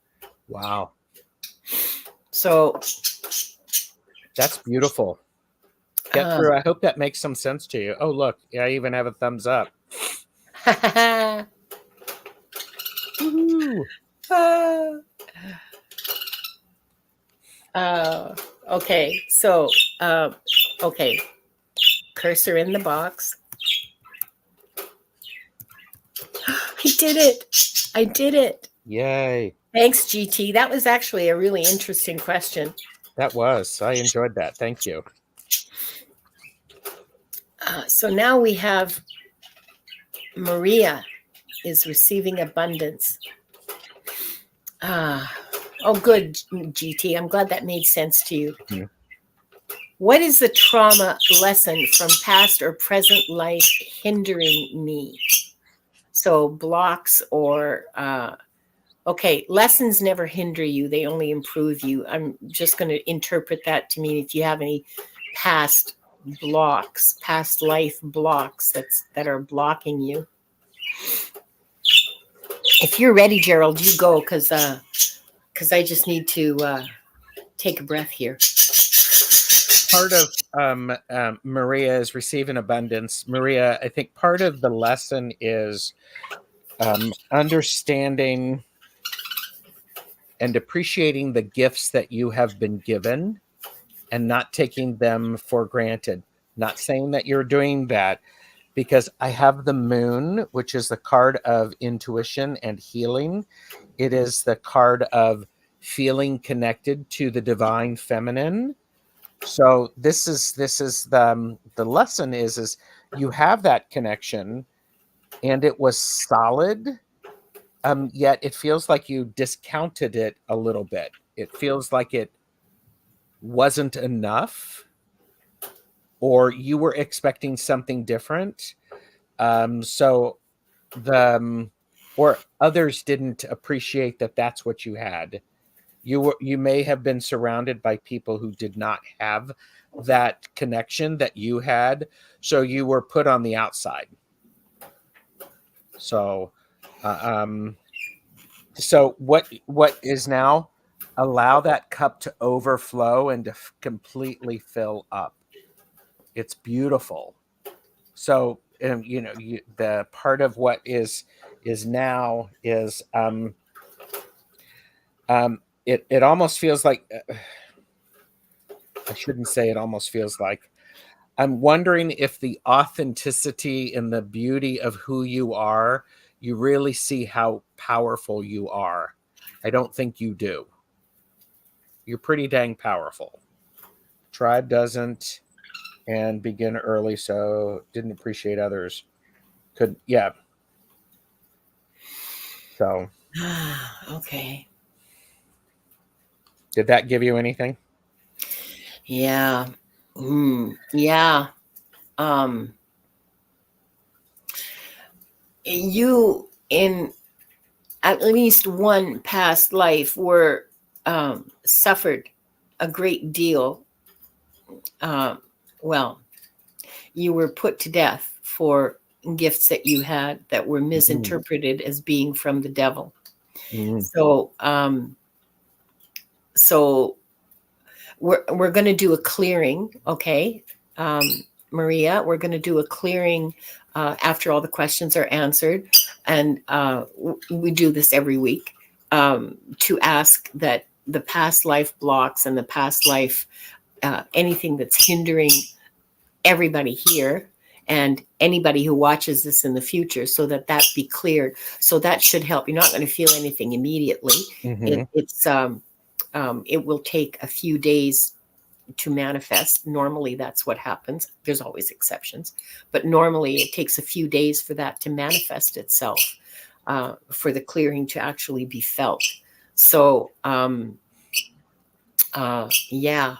A: Wow.
B: So
A: that's beautiful. Get through. I hope that makes some sense to you. Oh, look. Yeah, I even have a thumbs up.
B: Okay. So, okay. Cursor in the box. I did it. I did it.
A: Yay.
B: Thanks, GT. That was actually a really interesting question.
A: That was. I enjoyed that. Thank you.
B: So now we have Maria is receiving abundance. Oh, good, GT. I'm glad that made sense to you.
A: Mm-hmm.
B: What is the trauma lesson from past or present life hindering me? So blocks or okay, lessons never hinder you, they only improve you. I'm just going to interpret that to mean if you have any past blocks, past life blocks that are blocking you. If you're ready, Gerald, you go, because I just need to take a breath here.
A: Part of Maria is receiving abundance. Maria, I think part of the lesson is understanding and appreciating the gifts that you have been given and not taking them for granted. Not saying that you're doing that, because I have the moon, which is the card of intuition and healing. It is the card of feeling connected to the divine feminine. So this is the lesson is you have that connection, and it was solid. Yet it feels like you discounted it a little bit. It feels like it wasn't enough, or you were expecting something different. So or others didn't appreciate that that's what you had. You may have been surrounded by people who did not have that connection that you had, so you were put on the outside. So so what is now, allow that cup to overflow and to completely fill up. It's beautiful. So the part of what is now is it almost feels like I shouldn't say it almost feels like, I'm wondering if the authenticity and the beauty of who you are, you really see how powerful you are. I don't think you do. You're pretty dang powerful. Tribe doesn't, and begin early, so didn't appreciate others. Yeah. So
B: Okay.
A: Did that give you anything?
B: Yeah. Yeah. You, in at least one past life, were suffered a great deal. Well, you were put to death for gifts that you had that were misinterpreted as being from the devil. So so we're going to do a clearing, okay? Maria, we're going to do a clearing after all the questions are answered, and we do this every week, to ask that the past life blocks and the past life, anything that's hindering everybody here and anybody who watches this in the future, so that be cleared. So that should help. You're not going to feel anything immediately. It will take a few days to manifest. Normally that's what happens. There's always exceptions, but normally it takes a few days for that to manifest itself, for the clearing to actually be felt. So yeah,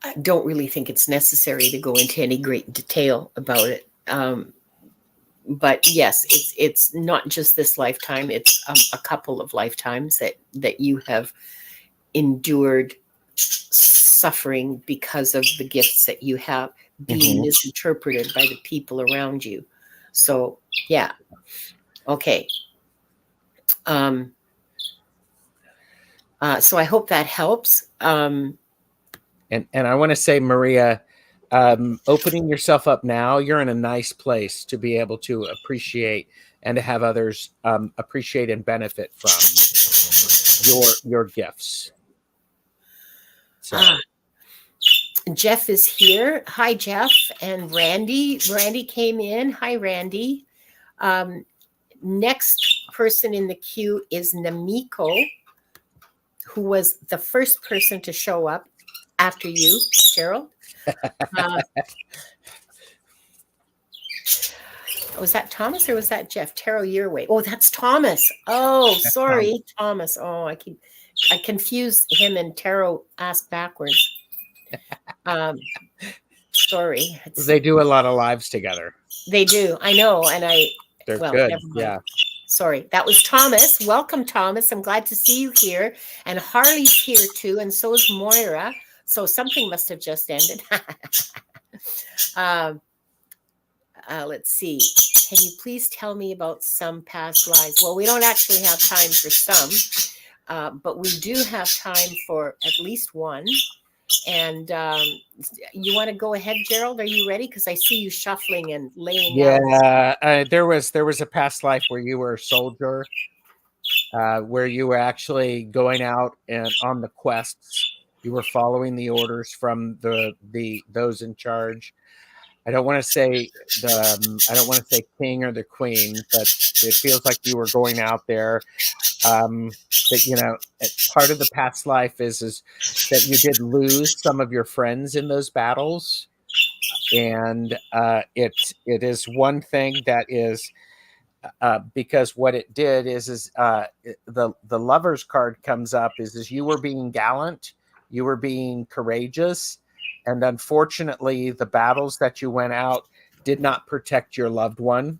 B: I don't really think it's necessary to go into any great detail about it. But yes, it's not just this lifetime. It's a couple of lifetimes that you have endured suffering because of the gifts that you have being misinterpreted by the people around you. So yeah. Okay. So I hope that helps.
A: And I want to say, Maria, opening yourself up now, you're in a nice place to be able to appreciate and to have others appreciate and benefit from your gifts. So
B: Jeff is here. Hi, Jeff. And Randy. Randy came in. Hi, Randy. Next person in the queue is Namiko, who was the first person to show up after you, Gerald. Was that Thomas or was that Jeff? Tarot Your Way. Oh, that's Thomas. Oh, sorry, Thomas. Oh, I confused him and Tarot asked backwards. Sorry.
A: They do a lot of lives together.
B: They do. I know. And
A: they're good.
B: Never mind.
A: Yeah.
B: Sorry. That was Thomas. Welcome, Thomas. I'm glad to see you here. And Harley's here too. And so is Moira. So something must have just ended. Let's see. Can you please tell me about some past lives? Well, we don't actually have time for some, but we do have time for at least one. And you want to go ahead, Gerald? Are you ready? Because I see you shuffling and laying out.
A: Yeah, there was a past life where you were a soldier, where you were actually going out and on the quests. You were following the orders from those in charge. I don't want to say king or the queen, but it feels like you were going out there. That part of the past life is that you did lose some of your friends in those battles, and it is one thing that is because what it did is the Lover's card comes up is you were being gallant, you were being courageous. And unfortunately, the battles that you went out did not protect your loved one.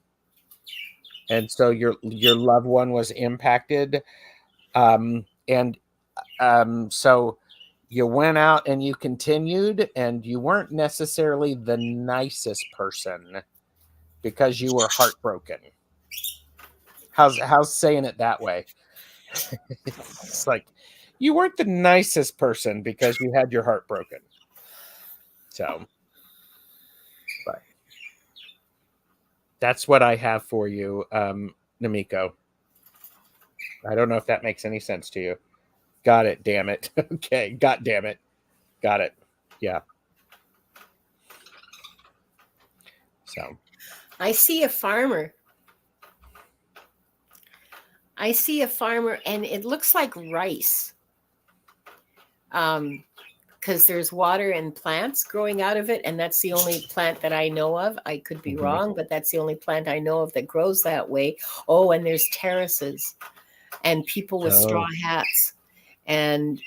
A: And so your loved one was impacted. So you went out and you continued, and you weren't necessarily the nicest person because you were heartbroken. How's saying it that way? It's like you weren't the nicest person because you had your heart broken. So, but that's what I have for you, Namiko. I don't know if that makes any sense to you. Got it, damn it. Okay, god damn it. Got it. Yeah. So.
B: I see a farmer. And it looks like rice. Because there's water and plants growing out of it. And that's the only plant that I know of. I could be wrong, but that's the only plant I know of that grows that way. Oh, and there's terraces and people with straw hats and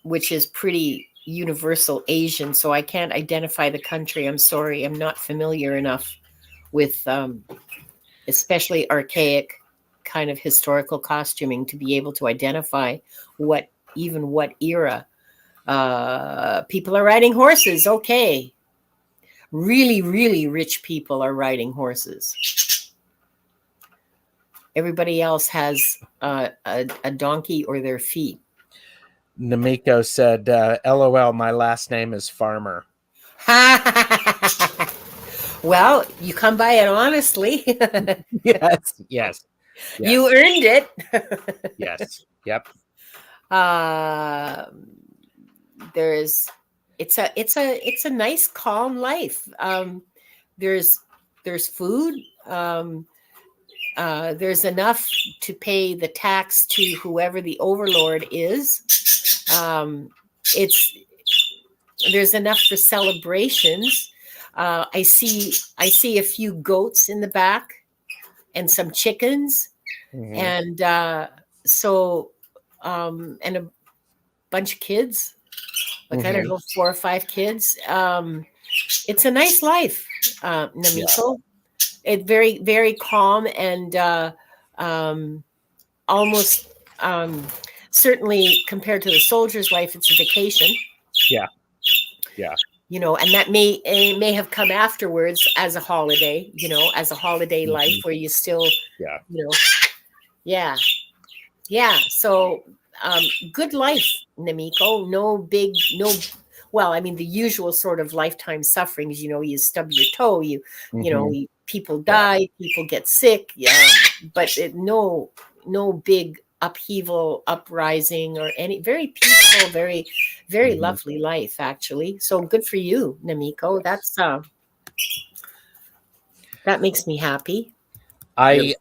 B: which is pretty universal Asian. So I can't identify the country. I'm sorry. I'm not familiar enough with especially archaic kind of historical costuming to be able to identify what era. People are riding horses. Okay. Really, really rich people are riding horses. Everybody else has a donkey or their feet.
A: Namiko said, LOL, my last name is Farmer.
B: Well, you come by it honestly.
A: Yes.
B: You earned it.
A: Yes. Yep.
B: It's a nice calm life. There's food. There's enough to pay the tax to whoever the overlord is. There's enough for celebrations. I see a few goats in the back and some chickens, and and a bunch of kids, like I don't know, 4 or 5 kids. It's a nice life, Namiko. It's very, very calm and almost certainly compared to the soldier's life, it's a vacation.
A: Yeah.
B: And that may have come afterwards as a holiday, as a holiday life where you still, So good life, Namiko. Well, I mean, the usual sort of lifetime sufferings, you stub your toe, people die, people get sick, but no big upheaval, uprising, or any. Very peaceful, very, very lovely life, actually. So good for you, Namiko. That makes me happy.
A: I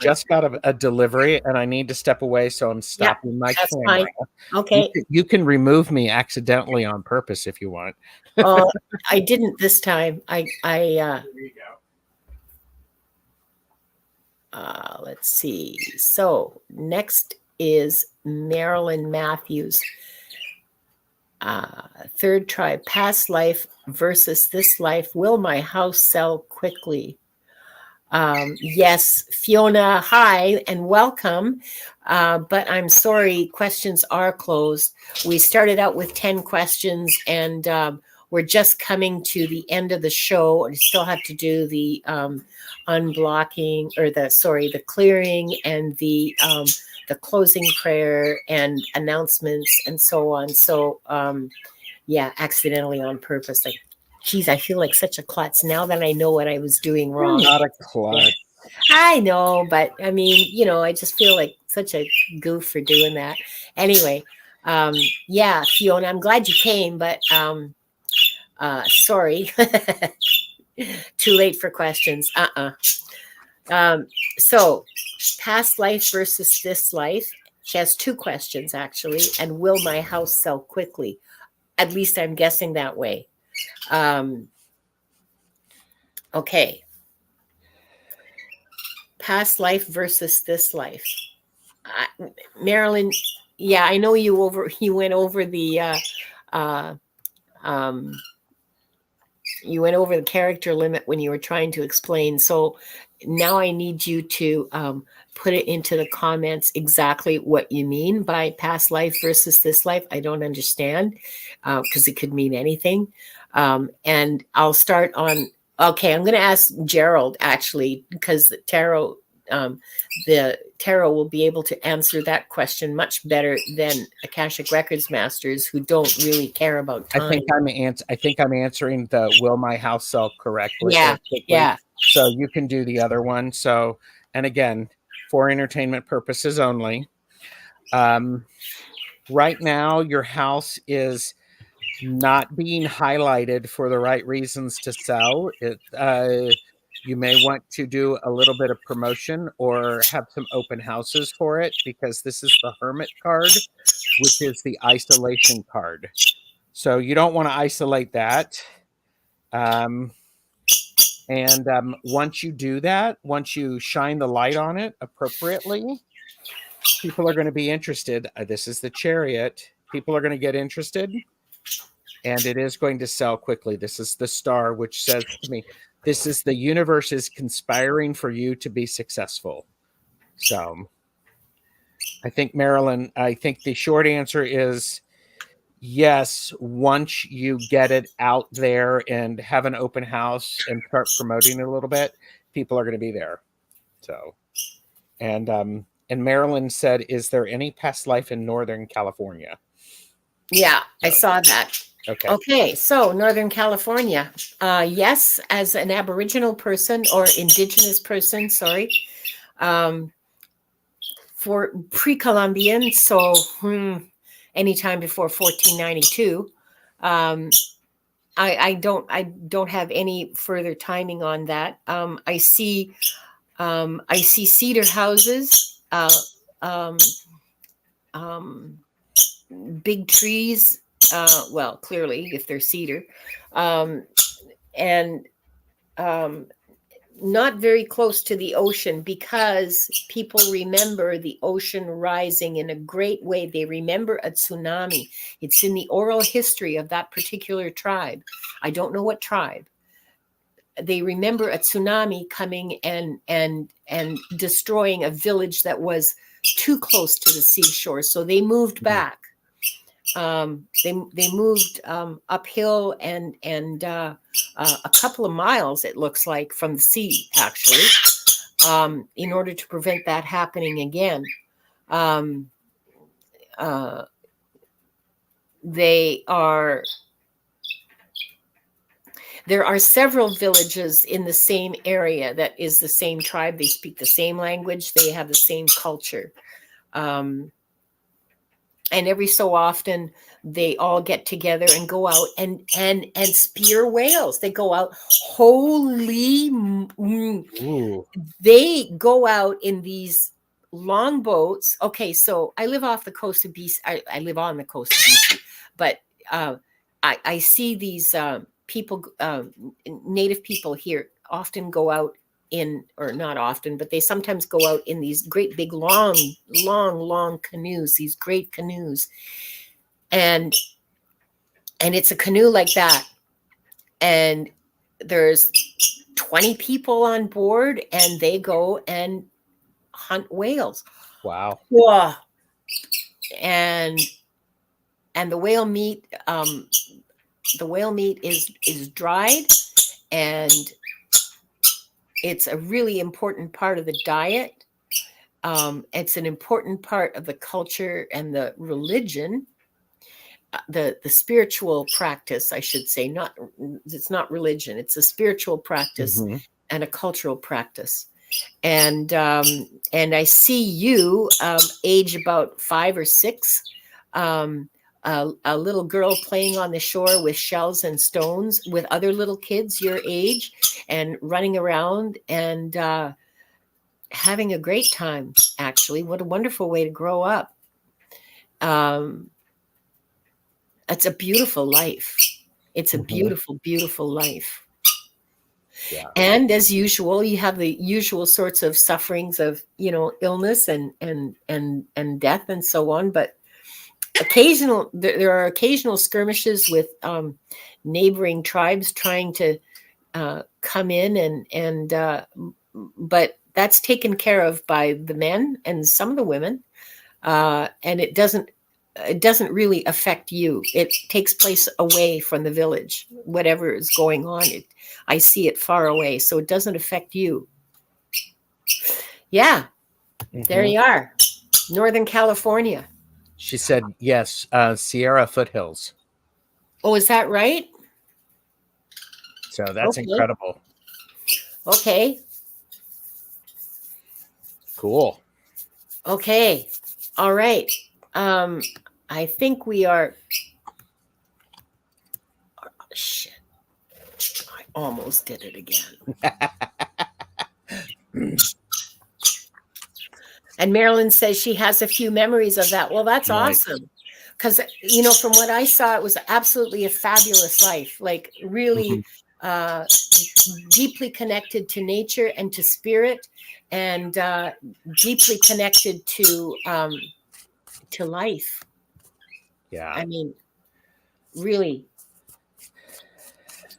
A: just got a delivery and I need to step away, so I'm stopping my
B: that's
A: camera.
B: fine. Okay.
A: You can remove me accidentally on purpose if you want.
B: I didn't this time. There you go. Let's see. So next is Marilyn Matthews. Third tribe, past life versus this life. Will my house sell quickly? Yes, Fiona, hi and welcome. But I'm sorry, questions are closed. We started out with 10 questions and we're just coming to the end of the show. We still have to do the unblocking or the clearing and the closing prayer and announcements and so on. So yeah, accidentally on purpose. Like, geez, I feel like such a klutz now that I know what I was doing wrong.
A: You're not a klutz.
B: I know, but I mean, I just feel like such a goof for doing that. Anyway, yeah, Fiona, I'm glad you came, but sorry. Too late for questions. So past life versus this life. She has two questions actually. And will my house sell quickly? At least I'm guessing that way. Okay. Past life versus this life. Marilyn, yeah, I know you went over the you went over the character limit when you were trying to explain. So now I need you to put it into the comments exactly what you mean by past life versus this life. I don't understand because it could mean anything. And I'll start on, okay, I'm going to ask Gerald actually, because the tarot will be able to answer that question much better than Akashic Records masters who don't really care about time.
A: I think I'm answering the will my house sell correctly.
B: Yeah.
A: So you can do the other one. So, and again, for entertainment purposes only. Right now, your house is not being highlighted for the right reasons to sell. You may want to do a little bit of promotion or have some open houses for it, because this is the Hermit card, which is the isolation card. So you don't want to isolate that. Once you do that, once you shine the light on it appropriately, people are going to be interested. This is the Chariot. People are going to get interested, and it is going to sell quickly. This is the Star, which says to me, this is the universe is conspiring for you to be successful. So I think, Marilyn, I think the short answer is yes. Once you get it out there and have an open house and start promoting it a little bit, people are going to be there. So, and Marilyn said, is there any past life in Northern California?
B: Yeah, I saw that. Okay, so Northern California. Yes, as an Aboriginal person or Indigenous person, sorry, for pre-Columbian, so anytime before 1492. I don't have any further timing on that. I see cedar houses, big trees. Well, clearly, if they're cedar, and not very close to the ocean, because people remember the ocean rising in a great way. They remember a tsunami. It's in the oral history of that particular tribe. I don't know what tribe. They remember a tsunami coming and destroying a village that was too close to the seashore. So they moved back. They moved uphill and a couple of miles, it looks like, from the sea, actually, in order to prevent that happening again. There are several villages in the same area that is the same tribe. They speak the same language. They have the same culture. and every so often they all get together and go out and spear whales. They go out,
A: Ooh.
B: they go out in these long boats. Okay, so I live off the coast of BC. I live on the coast of BC, but uh, I see these people, native people here, often go out in, or not often, but they sometimes go out in these great big long canoes, these great canoes, and it's a canoe like that, and there's 20 people on board, and they go and hunt whales.
A: Wow.
B: Wow. And the whale meat, is dried, and it's a really important part of the diet. It's an important part of the culture and the religion, the spiritual practice, I should say. Not, it's not religion, it's a spiritual practice
A: Mm-hmm.
B: and a cultural practice. And I see you, age about 5 or 6, a little girl playing on the shore with shells and stones with other little kids your age, and running around and having a great time. Actually, what a wonderful way to grow up. It's a beautiful life. It's a
A: Mm-hmm.
B: beautiful life.
A: Yeah.
B: And as usual, you have the usual sorts of sufferings of, illness and death and so on. But there are occasional skirmishes with neighboring tribes trying to come in, but that's taken care of by the men and some of the women, and it doesn't really affect you. It takes place away from the village. Whatever is going on, I see it far away, so it doesn't affect you. Yeah, there
A: Mm-hmm.
B: you are, Northern California.
A: She said yes. Sierra foothills.
B: Oh, is that right?
A: So that's
B: Okay.
A: incredible.
B: Okay.
A: Cool.
B: Okay. All right. I think we are. Oh, shit. I almost did it again. And Marilyn says she has a few memories of that. Well, that's
A: Nice.
B: awesome. Because, from what I saw, it was absolutely a fabulous life. Like, really uh, deeply connected to nature and to spirit, and deeply connected to life.
A: Yeah.
B: I mean, really,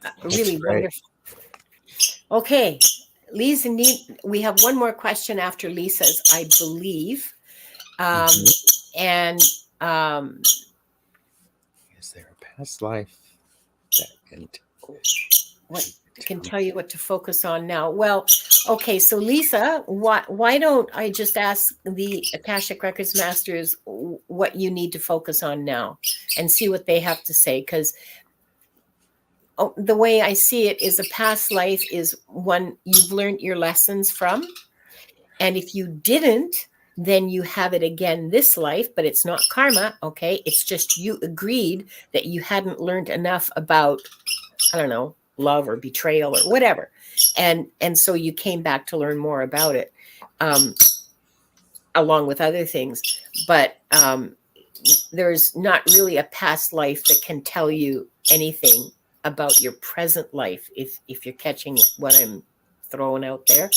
A: That's
B: really
A: great.
B: wonderful. Okay, Lisa, we have one more question after Lisa's, I believe.
A: Mm-hmm.
B: And
A: Is there a past life that
B: can tell you what to focus on now? Well, okay, so Lisa, why don't I just ask the Akashic Records Masters what you need to focus on now, and see what they have to say? Because the way I see it is, a past life is one you've learned your lessons from. And if you didn't, then you have it again this life, but it's not karma. Okay. It's just you agreed that you hadn't learned enough about, I don't know, love or betrayal or whatever. And so you came back to learn more about it, along with other things. But there's not really a past life that can tell you anything about your present life, if you're catching what I'm throwing out there.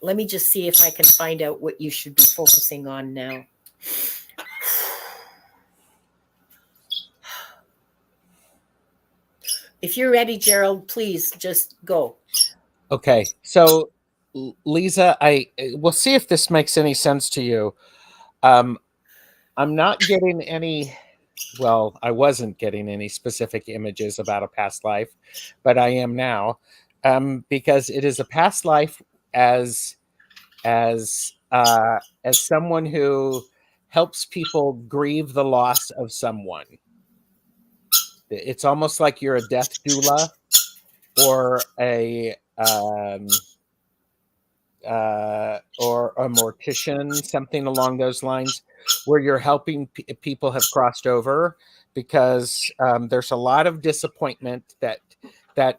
B: Let me just see if I can find out what you should be focusing on now. If you're ready, Gerald, please just go.
A: Okay. So, Lisa, we'll see if this makes any sense to you. I'm not getting any. Well, I wasn't getting any specific images about a past life, but I am now, because it is a past life as someone who helps people grieve the loss of someone. It's almost like you're a death doula, or or a mortician, something along those lines, where you're helping people have crossed over, because there's a lot of disappointment that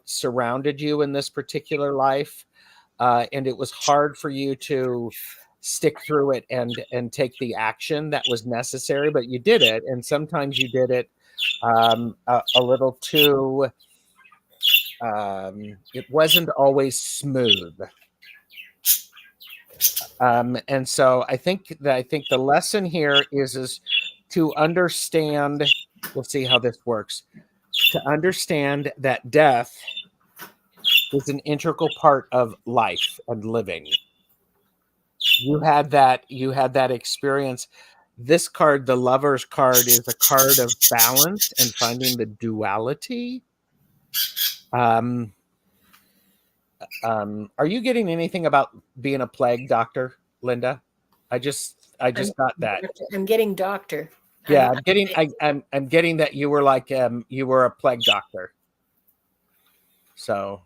A: surrounded you in this particular life, and it was hard for you to stick through it and take the action that was necessary, but you did it, and sometimes you did it a little too. It wasn't always smooth. And so I think the lesson here is to understand. We'll see how this works. To understand that death is an integral part of life and living. You had that experience. This card, the Lover's card, is a card of balance and finding the duality. Are you getting anything about being a plague doctor, Linda? I just got that.
B: I'm getting doctor.
A: Yeah, I'm getting that you were like you were a plague doctor. So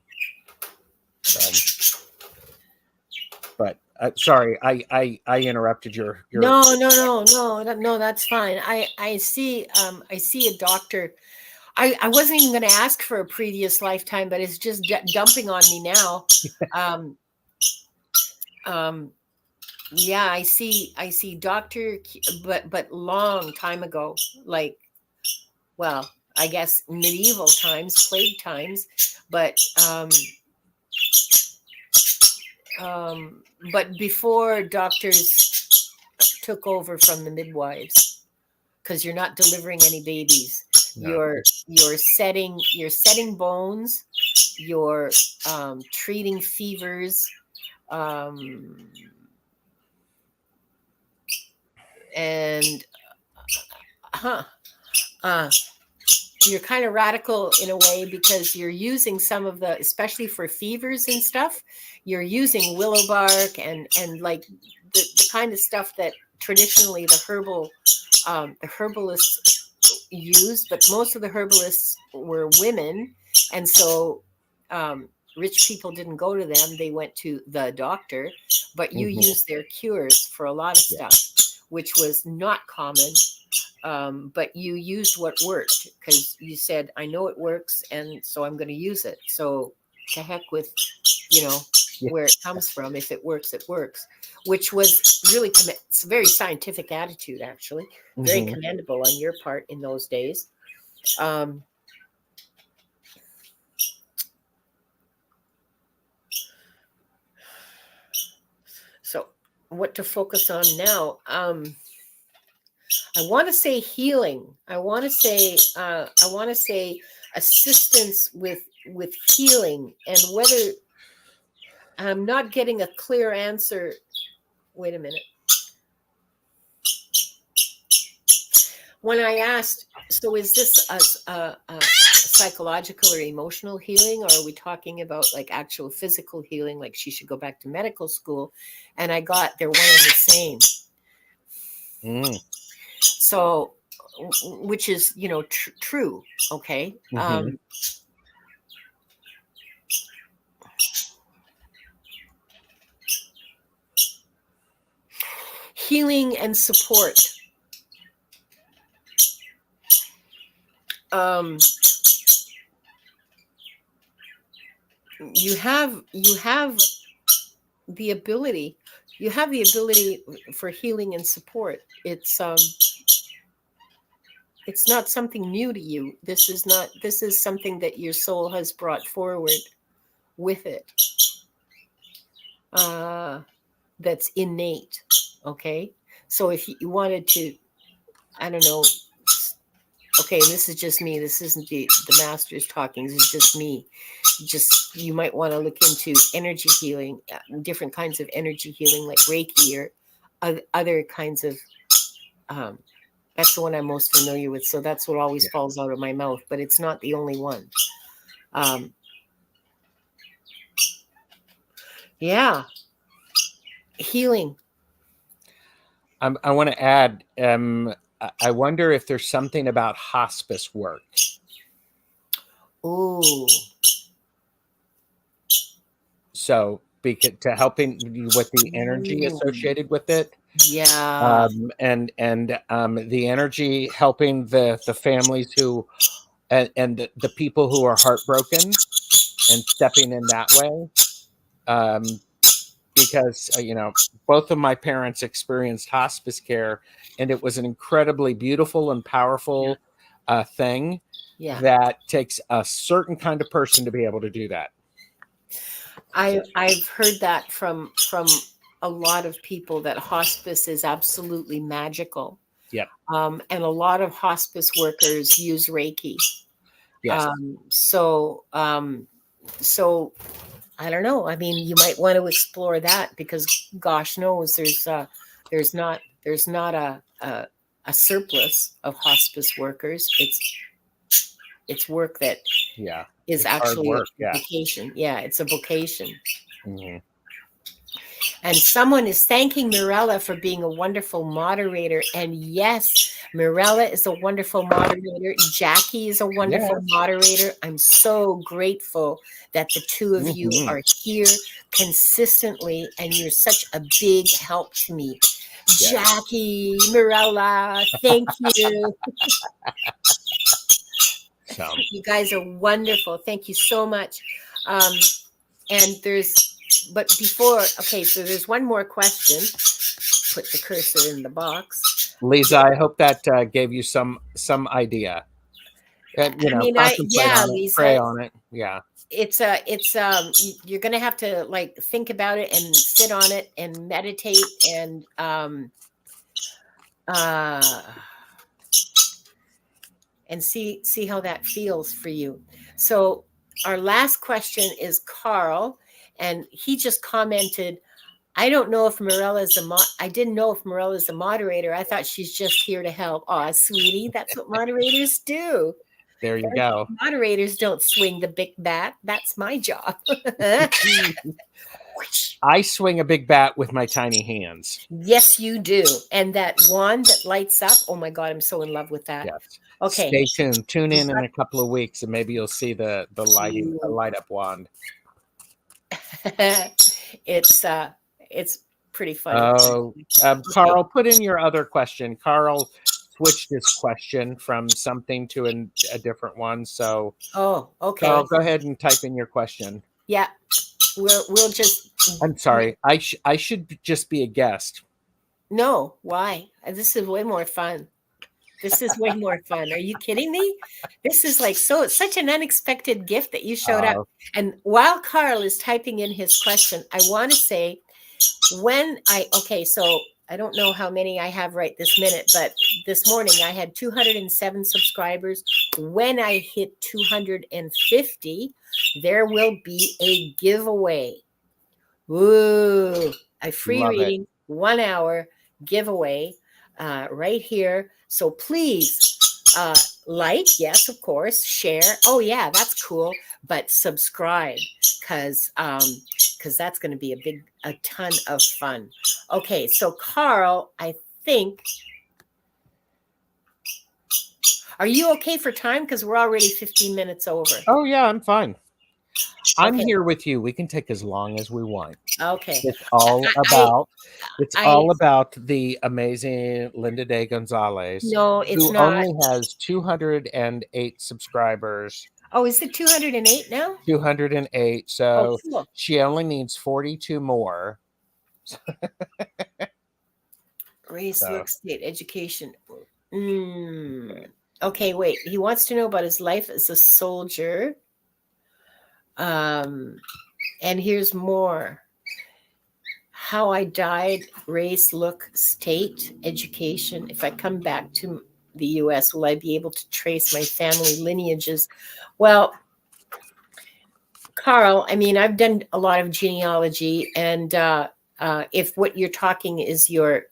A: but sorry, I interrupted your.
B: No, that's fine. I see a doctor. I wasn't even going to ask for a previous lifetime, but it's just dumping on me now. Yeah, I see doctor, but long time ago, like, well, I guess medieval times, plague times, but before doctors took over from the midwives, because you're not delivering any babies. No. You're setting bones, you're treating fevers, and you're kind of radical in a way, because you're using some of the, especially for fevers and stuff, you're using willow bark and like the kind of stuff that traditionally the herbalists used, but most of the herbalists were women, and so rich people didn't go to them, they went to the doctor, but you used their cures for a lot of stuff, which was not common. But you used what worked, because you said, I know it works, and so I'm going to use it. So to heck with, where it comes from. If it works, it works, which was really, it's a very scientific attitude, actually. Very commendable on your part in those days. So what to focus on now? I want to say healing. I want to say assistance with healing, and whether I'm not getting a clear answer. Wait a minute. When I asked, so is this a psychological or emotional healing, or are we talking about like actual physical healing, like she should go back to medical school? And I got, they're one and the same. So, which is, true. Okay. Healing and support. You have the ability. You have the ability for healing and support. It's not something new to you. This is something that your soul has brought forward with it. That's innate. Okay. So if you wanted to, I don't know. Okay, this is just me. This isn't the masters talking. This is just me. You might want to look into energy healing, different kinds of energy healing, like Reiki or other kinds of. That's the one I'm most familiar with. So that's what always falls out of my mouth. But it's not the only one. Healing.
A: I want to add. I wonder if there's something about hospice work.
B: Oh.
A: So because to helping you with the energy associated with it.
B: Yeah.
A: And the energy helping the families who and the people who are heartbroken and stepping in that way. Because both of my parents experienced hospice care, and it was an incredibly beautiful and powerful thing
B: Yeah.
A: that takes a certain kind of person to be able to do that.
B: I've heard that from a lot of people, that hospice is absolutely magical.
A: Yep.
B: And a lot of hospice workers use Reiki.
A: Yes.
B: So I don't know. I mean, you might want to explore that, because gosh knows there's not a surplus of hospice workers. It's work that
A: Yeah.
B: is
A: It's hard
B: actually
A: work.
B: a
A: Yeah.
B: vocation. Yeah, it's a vocation.
A: Mhm.
B: And someone is thanking Mirella for being a wonderful moderator. And yes, Mirella is a wonderful moderator. Jackie is a wonderful
A: Yes.
B: moderator. I'm so grateful that the two of you
A: Mhm.
B: are here consistently, and you're such a big help to me.
A: Yes.
B: Jackie, Mirella, thank you.
A: So
B: You guys are wonderful. Thank you so much. And but before, okay, so there's one more question. Put the cursor in the box.
A: Lisa, I hope that gave you some idea. And
B: I mean,
A: contemplate
B: yeah,
A: on it, pray
B: Lisa,
A: on it. Yeah.
B: it's you're gonna have to like think about it and sit on it and meditate and see how that feels for you. So our last question is Carl, and he just commented, I don't know if Mirella is I didn't know if Mirella is the moderator. I thought she's just here to help. Aw, sweetie, that's what moderators do.
A: There you go.
B: Moderators don't swing the big bat. That's my job.
A: I swing a big bat with my tiny hands.
B: Yes, you do. And that wand that lights up. Oh my God, I'm so in love with that.
A: Yes.
B: Okay.
A: Stay tuned. Tune in a couple of weeks, and maybe you'll see the light up wand.
B: It's pretty funny.
A: Oh, Carl, put in your other question. Carl switched his question from something to a different one. So,
B: okay.
A: Carl, go ahead and type in your question.
B: Yeah, we'll just.
A: I'm sorry. I should just be a guest.
B: No, why? This is way more fun. This is way more fun. Are you kidding me? This is like such an unexpected gift that you showed up. And while Carl is typing in his question, I want to say so I don't know how many I have right this minute, but this morning I had 207 subscribers. When I hit 250, there will be a giveaway. Ooh, a free reading, 1 hour giveaway right here. So please yes, of course, share. Oh yeah, that's cool. But subscribe, because that's going to be a ton of fun. Okay, so Carl, I think, are you okay for time? Because we're already 15 minutes over.
A: Oh yeah, I'm fine. I'm here with you. We can take as long as we want.
B: Okay.
A: It's all about the amazing Linda Day Gonzalez.
B: No, it's
A: who
B: not.
A: Only has 208 subscribers.
B: Oh, is it 208 now?
A: 208. So
B: cool.
A: She only needs 42 more.
B: Race, look, state, education. Okay, wait. He wants to know about his life as a soldier. And here's more. How I died, race, look, state, education. If I come back to the U.S., will I be able to trace my family lineages? Well, Carl, I mean, I've done a lot of genealogy, and if what you're talking is your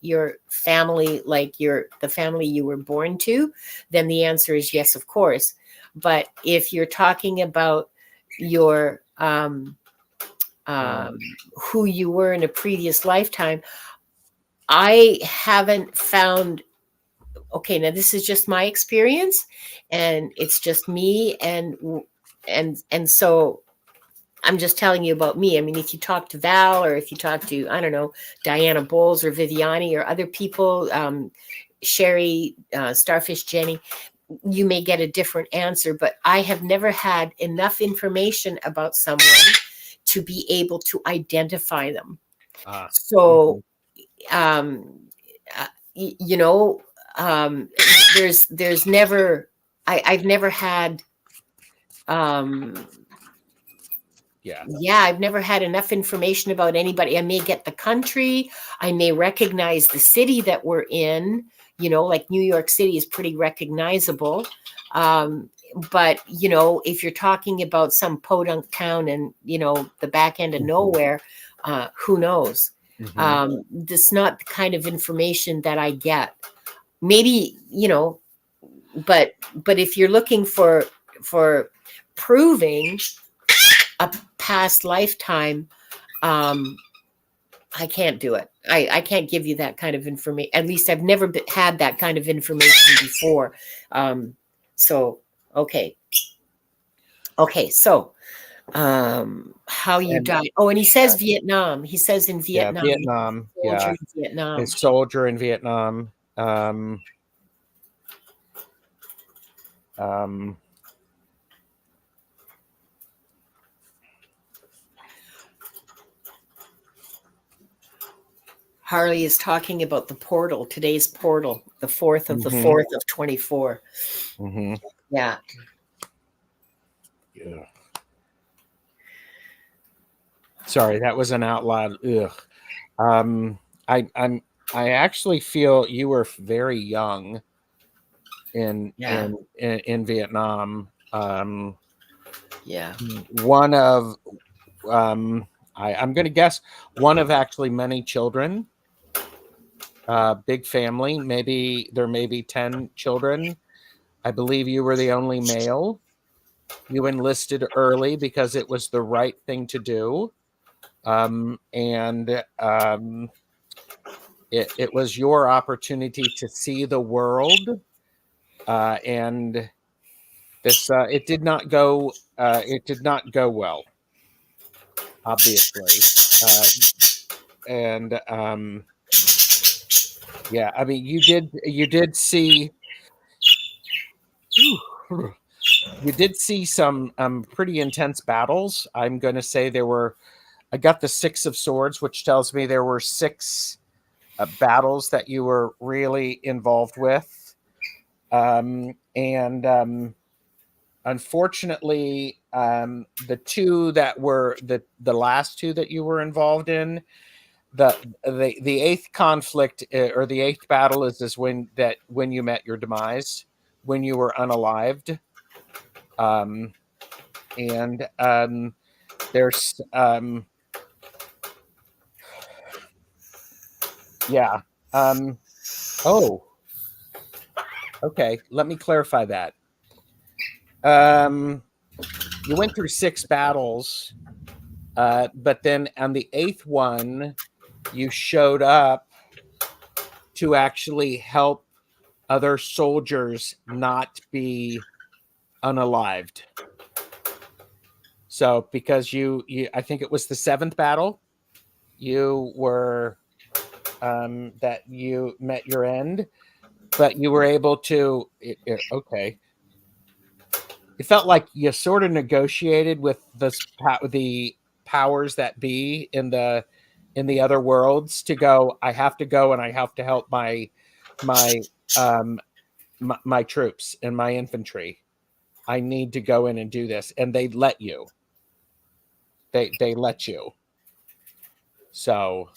B: family, like the family you were born to, then the answer is yes, of course. But if you're talking about your who you were in a previous lifetime, I haven't found. Okay, now this is just my experience, and it's just me, and so I'm just telling you about me. I mean, if you talk to Val, or if you talk to, I don't know, Diana Bowles or Viviani or other people, Sherry, Starfish Jenny, you may get a different answer. But I have never had enough information about someone to be able to identify them. So, um, you know, there's never, I've never had, um,
A: Yeah.
B: I've never had enough information about anybody. I may get the country, I may recognize the city that we're in, like New York City is pretty recognizable. But if you're talking about some podunk town and the back end of nowhere, who knows? That's not the kind of information that I get. Maybe, but if you're looking for proving a past lifetime, I can't do it. I can't give you that kind of information. At least I've never had that kind of information before. So, okay. So, how you died. Oh, and he says Vietnam. He says in Vietnam.
A: Vietnam. Yeah.
B: In Vietnam.
A: His soldier in Vietnam.
B: Harley is talking about the portal, today's portal, the 4th of the 4th of 24. Yeah.
A: Yeah. Sorry, that was an out loud. Ugh. I actually feel you were very young in Vietnam.
B: Yeah.
A: One of I'm going to guess one of actually many children. Big family. Maybe there may be 10 children. I believe you were the only male. You enlisted early because it was the right thing to do. It was your opportunity to see the world. And this it did not go well, obviously. And yeah, I mean, you did see you did see some pretty intense battles. I'm going to say I got the 6 of Swords, which tells me there were 6 battles that you were really involved with. And unfortunately, the 2 that were the last 2 that you were involved in, the 8th conflict or the 8th battle is when you met your demise, when you were unalived. And there's yeah. Oh, okay. Let me clarify that. You went through 6 battles, but then on the 8th one, you showed up to actually help other soldiers not be unalived. So because you I think it was the 7th battle, you were that you met your end, but you were able to okay. It felt like you sort of negotiated with the powers that be in the other worlds to go. I have to go and I have to help my my troops and my infantry. I need to go in and do this, and they let you. They let you. So,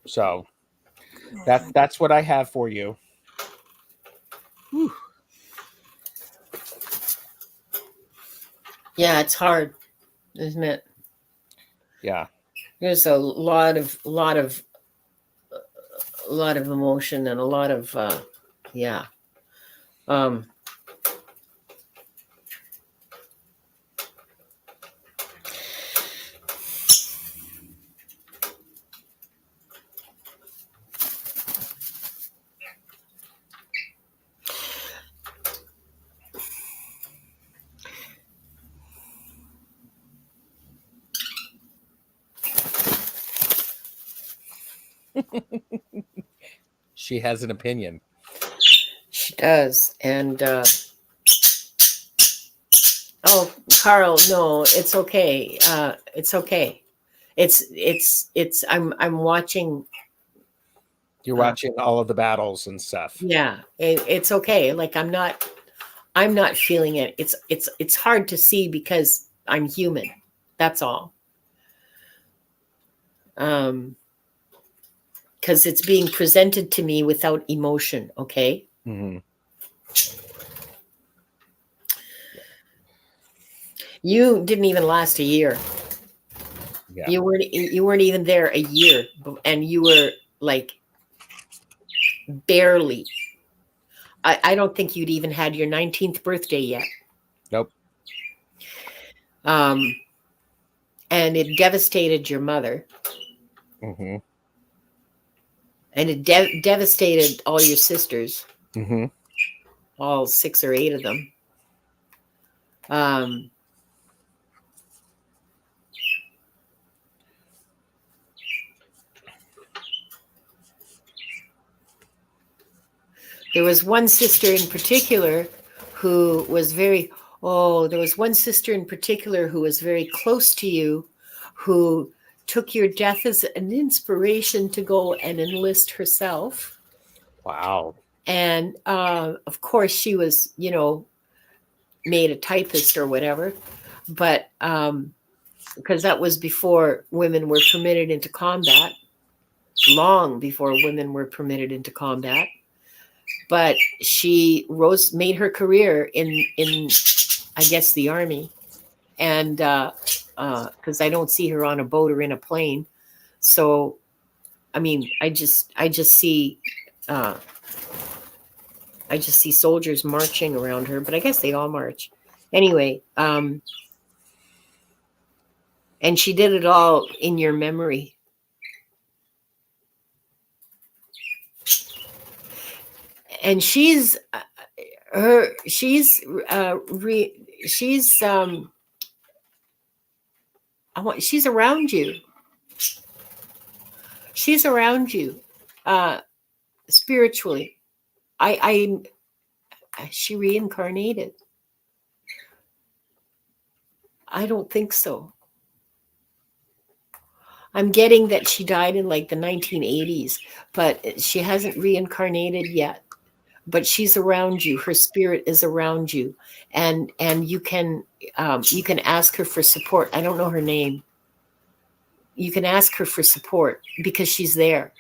A: so that's what I have for you. Whew.
B: Yeah, it's hard, isn't it?
A: Yeah.
B: There's a lot of emotion and a lot of yeah.
A: She has an opinion.
B: She does. And oh, Carl, no, it's okay. It's okay. I'm watching.
A: You're watching all of the battles and stuff.
B: Yeah, it's okay. Like I'm not feeling it. It's hard to see because I'm human. That's all. Because it's being presented to me without emotion. Okay.
A: Mm-hmm.
B: You didn't even last a year.
A: Yeah.
B: You weren't even there a year, and you were like barely. I don't think you'd even had your 19th birthday yet.
A: Nope.
B: And it devastated your mother.
A: Mm-hmm.
B: And it devastated all your sisters.
A: Mm-hmm.
B: All 6 or 8 of them. There was one sister in particular who was very, there was one sister in particular who was very close to you, who took your death as an inspiration to go and enlist herself.
A: Wow.
B: And of course, she was, made a typist or whatever. But because that was before women were permitted into combat, long before women were permitted into combat. But she made her career in I guess the army, and because I don't see her on a boat or in a plane, so I mean I just see soldiers marching around her, but I guess they all march anyway. And she did it all in your memory. And she's she's around you. She's around you, spiritually. She reincarnated. I don't think so. I'm getting that she died in like the 1980s, but she hasn't reincarnated yet. But she's around you. Her spirit is around you, and you can ask her for support. I don't know her name. You can ask her for support because she's there,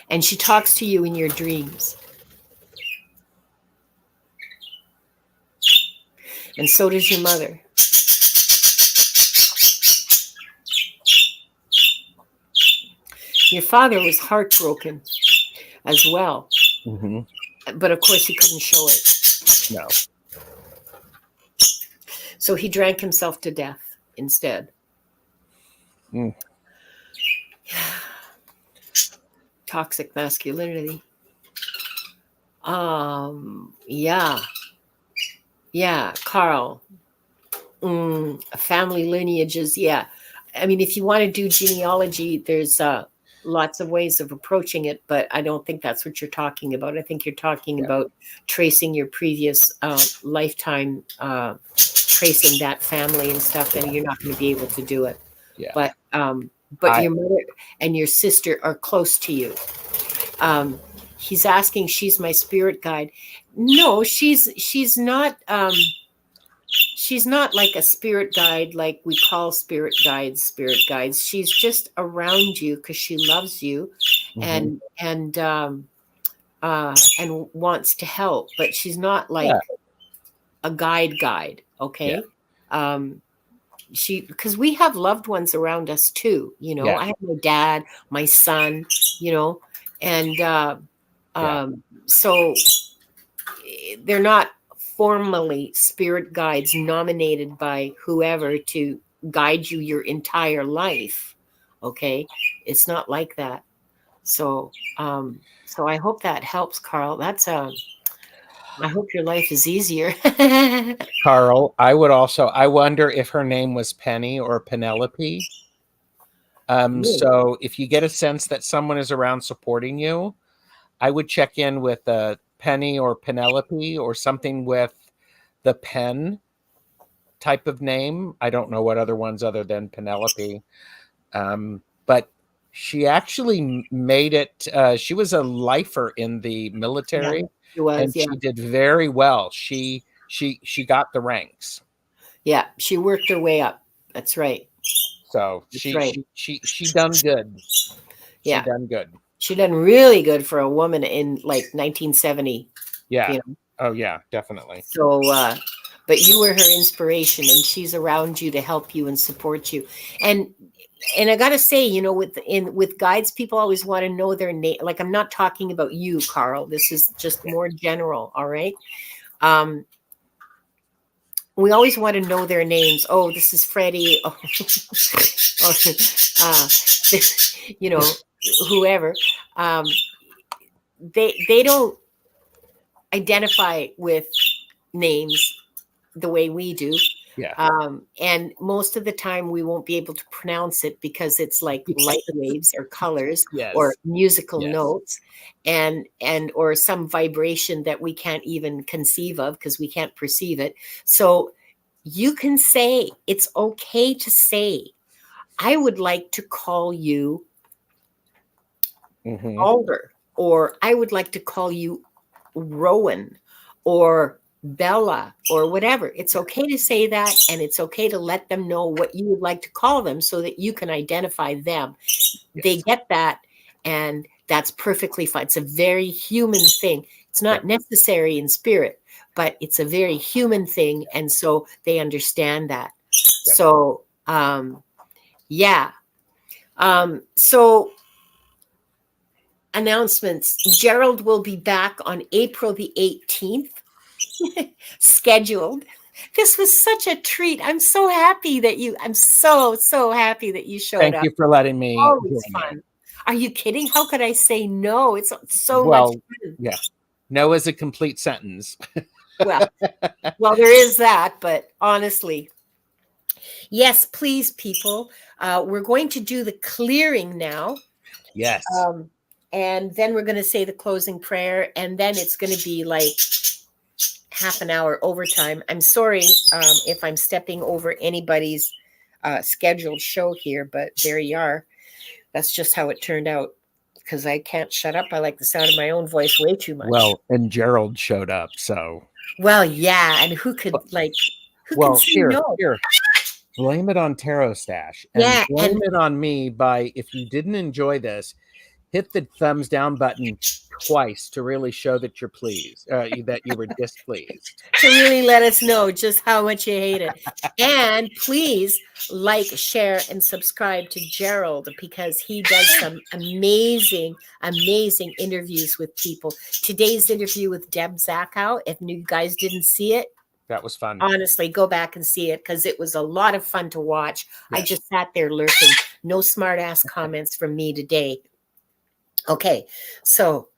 B: and she talks to you in your dreams. And so does your mother. Your father was heartbroken as well.
A: Mm-hmm.
B: But of course he couldn't show it.
A: No.
B: So he drank himself to death instead.
A: Mm.
B: Toxic masculinity. Yeah, Carl. Family lineages. Yeah. I mean, if you want to do genealogy, there's lots of ways of approaching it, but I don't think that's what you're talking about. I think you're talking about tracing your previous lifetime, tracing that family and stuff, and you're not going to be able to do it.
A: Yeah.
B: But your mother and your sister are close to you. He's asking, she's my spirit guide. No, she's not. She's not like a spirit guide, like we call spirit guides. She's just around you because she loves you, and wants to help. But she's not like a guide. Okay. Yeah. Because we have loved ones around us too. I have my dad, my son. And so they're not formally spirit guides nominated by whoever to guide you your entire life. Okay. It's not like that. So I hope that helps, Carl. I hope your life is easier.
A: Carl, I wonder if her name was Penny or Penelope.
B: Really?
A: So if you get a sense that someone is around supporting you, I would check in with Penny or Penelope or something with the Pen type of name. I don't know what other ones other than Penelope. But she actually made it. She was a lifer in the
B: Yeah,
A: military,
B: she was.
A: and
B: Yeah.
A: she did very well. She got the ranks.
B: Yeah. She worked her way up. That's right.
A: So
B: That's
A: she
B: right.
A: she she she done good. She
B: Yeah.
A: done good.
B: She done really good for a woman in like 1970,
A: Yeah.
B: you know.
A: Oh yeah, definitely.
B: So, but you were her inspiration, and she's around you to help you and support you. And I gotta say, you know, with guides, people always want to know their name. Like, I'm not talking about you, Carl. This is just more general. All right. Um, we always want to know their names. Oh, this is Freddie. Oh, oh you know, whoever. Um, they don't identify with names the way we do.
A: Yeah.
B: And most of the time we won't be able to pronounce it because it's like light waves or colors or
A: Yes.
B: musical
A: Yes.
B: notes and or some vibration that we can't even conceive of because we can't perceive it. So you can say, it's okay to say, I would like to call you
A: Hmm.
B: Alder, or I would like to call you Rowan or Bella or whatever. It's okay to say that, and it's okay to let them know what you would like to call them so that you can identify them. They
A: Yes.
B: get that, and that's perfectly fine. It's a very human thing. It's not
A: Yep.
B: necessary in spirit, but it's a very human thing, and so they understand that.
A: Yep.
B: So, yeah. So announcements. Gerald will be back on April the 18th, scheduled. This was such a treat. I'm so happy that I'm so happy that you showed
A: Thank
B: up.
A: you for letting me
B: Always
A: join you.
B: fun. Are you kidding? How could I say no? It's so much
A: Well,
B: fun.
A: yeah. No is a complete sentence.
B: Well, well, there is that, but honestly, yes, please, people. We're going to do the clearing now.
A: Yes.
B: And then we're going to say the closing prayer, and then it's going to be like half an hour overtime. I'm sorry if I'm stepping over anybody's scheduled show here, but there you are. That's just how it turned out because I can't shut up. I like the sound of my own voice way too much.
A: Well, and Gerald showed up, so.
B: Well, yeah, and who could who can
A: Well,
B: say no?
A: here. Blame it on Tarot Stash and
B: Yeah,
A: blame
B: and
A: it on me by, if you didn't enjoy this, hit the thumbs down button twice to really show that you're pleased, that you were displeased.
B: to really let us know just how much you hate it. And please like, share, and subscribe to Gerald because he does some amazing, amazing interviews with people. Today's interview with Deb Zachow, if you guys didn't see it,
A: That was fun.
B: honestly, go back and see it because it was a lot of fun to watch.
A: Yes.
B: I just sat there lurking. No smart ass comments from me today. Okay, so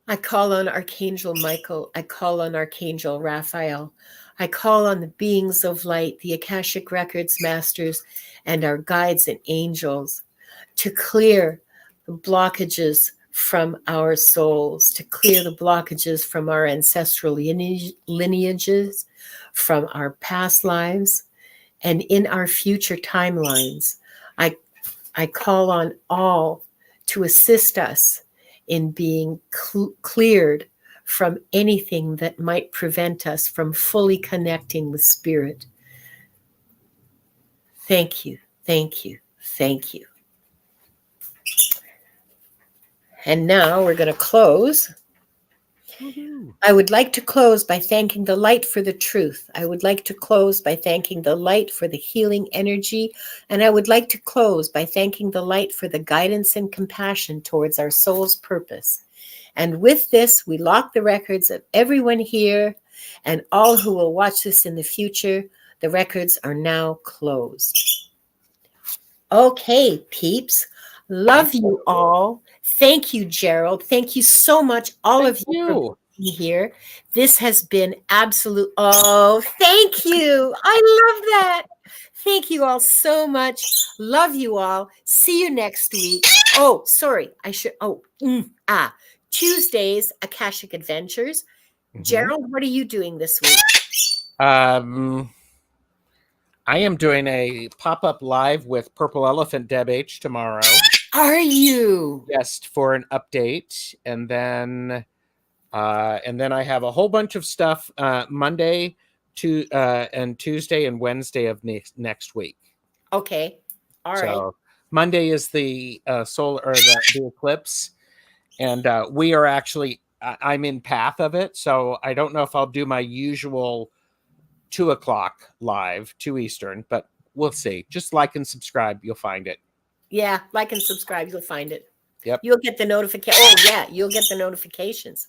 B: I call on Archangel Michael. I call on Archangel Raphael. I call on the beings of light, the Akashic Records masters, and our guides and angels to clear the blockages from our souls, to clear the blockages from our ancestral lineages, from our past lives, and in our future timelines. I call on all to assist us in being cleared from anything that might prevent us from fully connecting with spirit. Thank you, thank you, thank you. And now we're going to close. I would like to close by thanking the light for the truth. I would like to close by thanking the light for the healing energy. And I would like to close by thanking the light for the guidance and compassion towards our soul's purpose. And with this, we lock the records of everyone here and all who will watch this in the future. The records are now closed. Okay, peeps. Love you all. Thank you, Gerald. Thank you so much, all of you, for be here. This has been absolute. Oh, thank you. I love that. Thank you all so much. Love you all. See you next week. Oh, sorry. I should. Tuesdays, Akashic Adventures. Gerald, what are you doing this week?
A: I am doing a pop-up live with Purple Elephant Deb H tomorrow.
B: Are you?
A: Yes, for an update, and then I have a whole bunch of stuff Monday and Tuesday and Wednesday of next week.
B: Okay. All right.
A: So Monday is the solar or the eclipse, and we are actually I'm in path of it, so I don't know if I'll do my usual 2:00 live, 2 Eastern, but we'll see. Just like and subscribe, you'll find it.
B: Yeah, like and subscribe, you'll find it.
A: Yep.
B: You'll get the notification. Oh yeah, you'll get the notifications.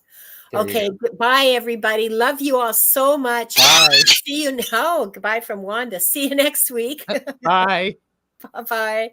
B: Okay, goodbye everybody. Love you all so much.
A: Bye.
B: See you now. Goodbye from Wanda. See you next week.
A: Bye.
B: Bye-bye.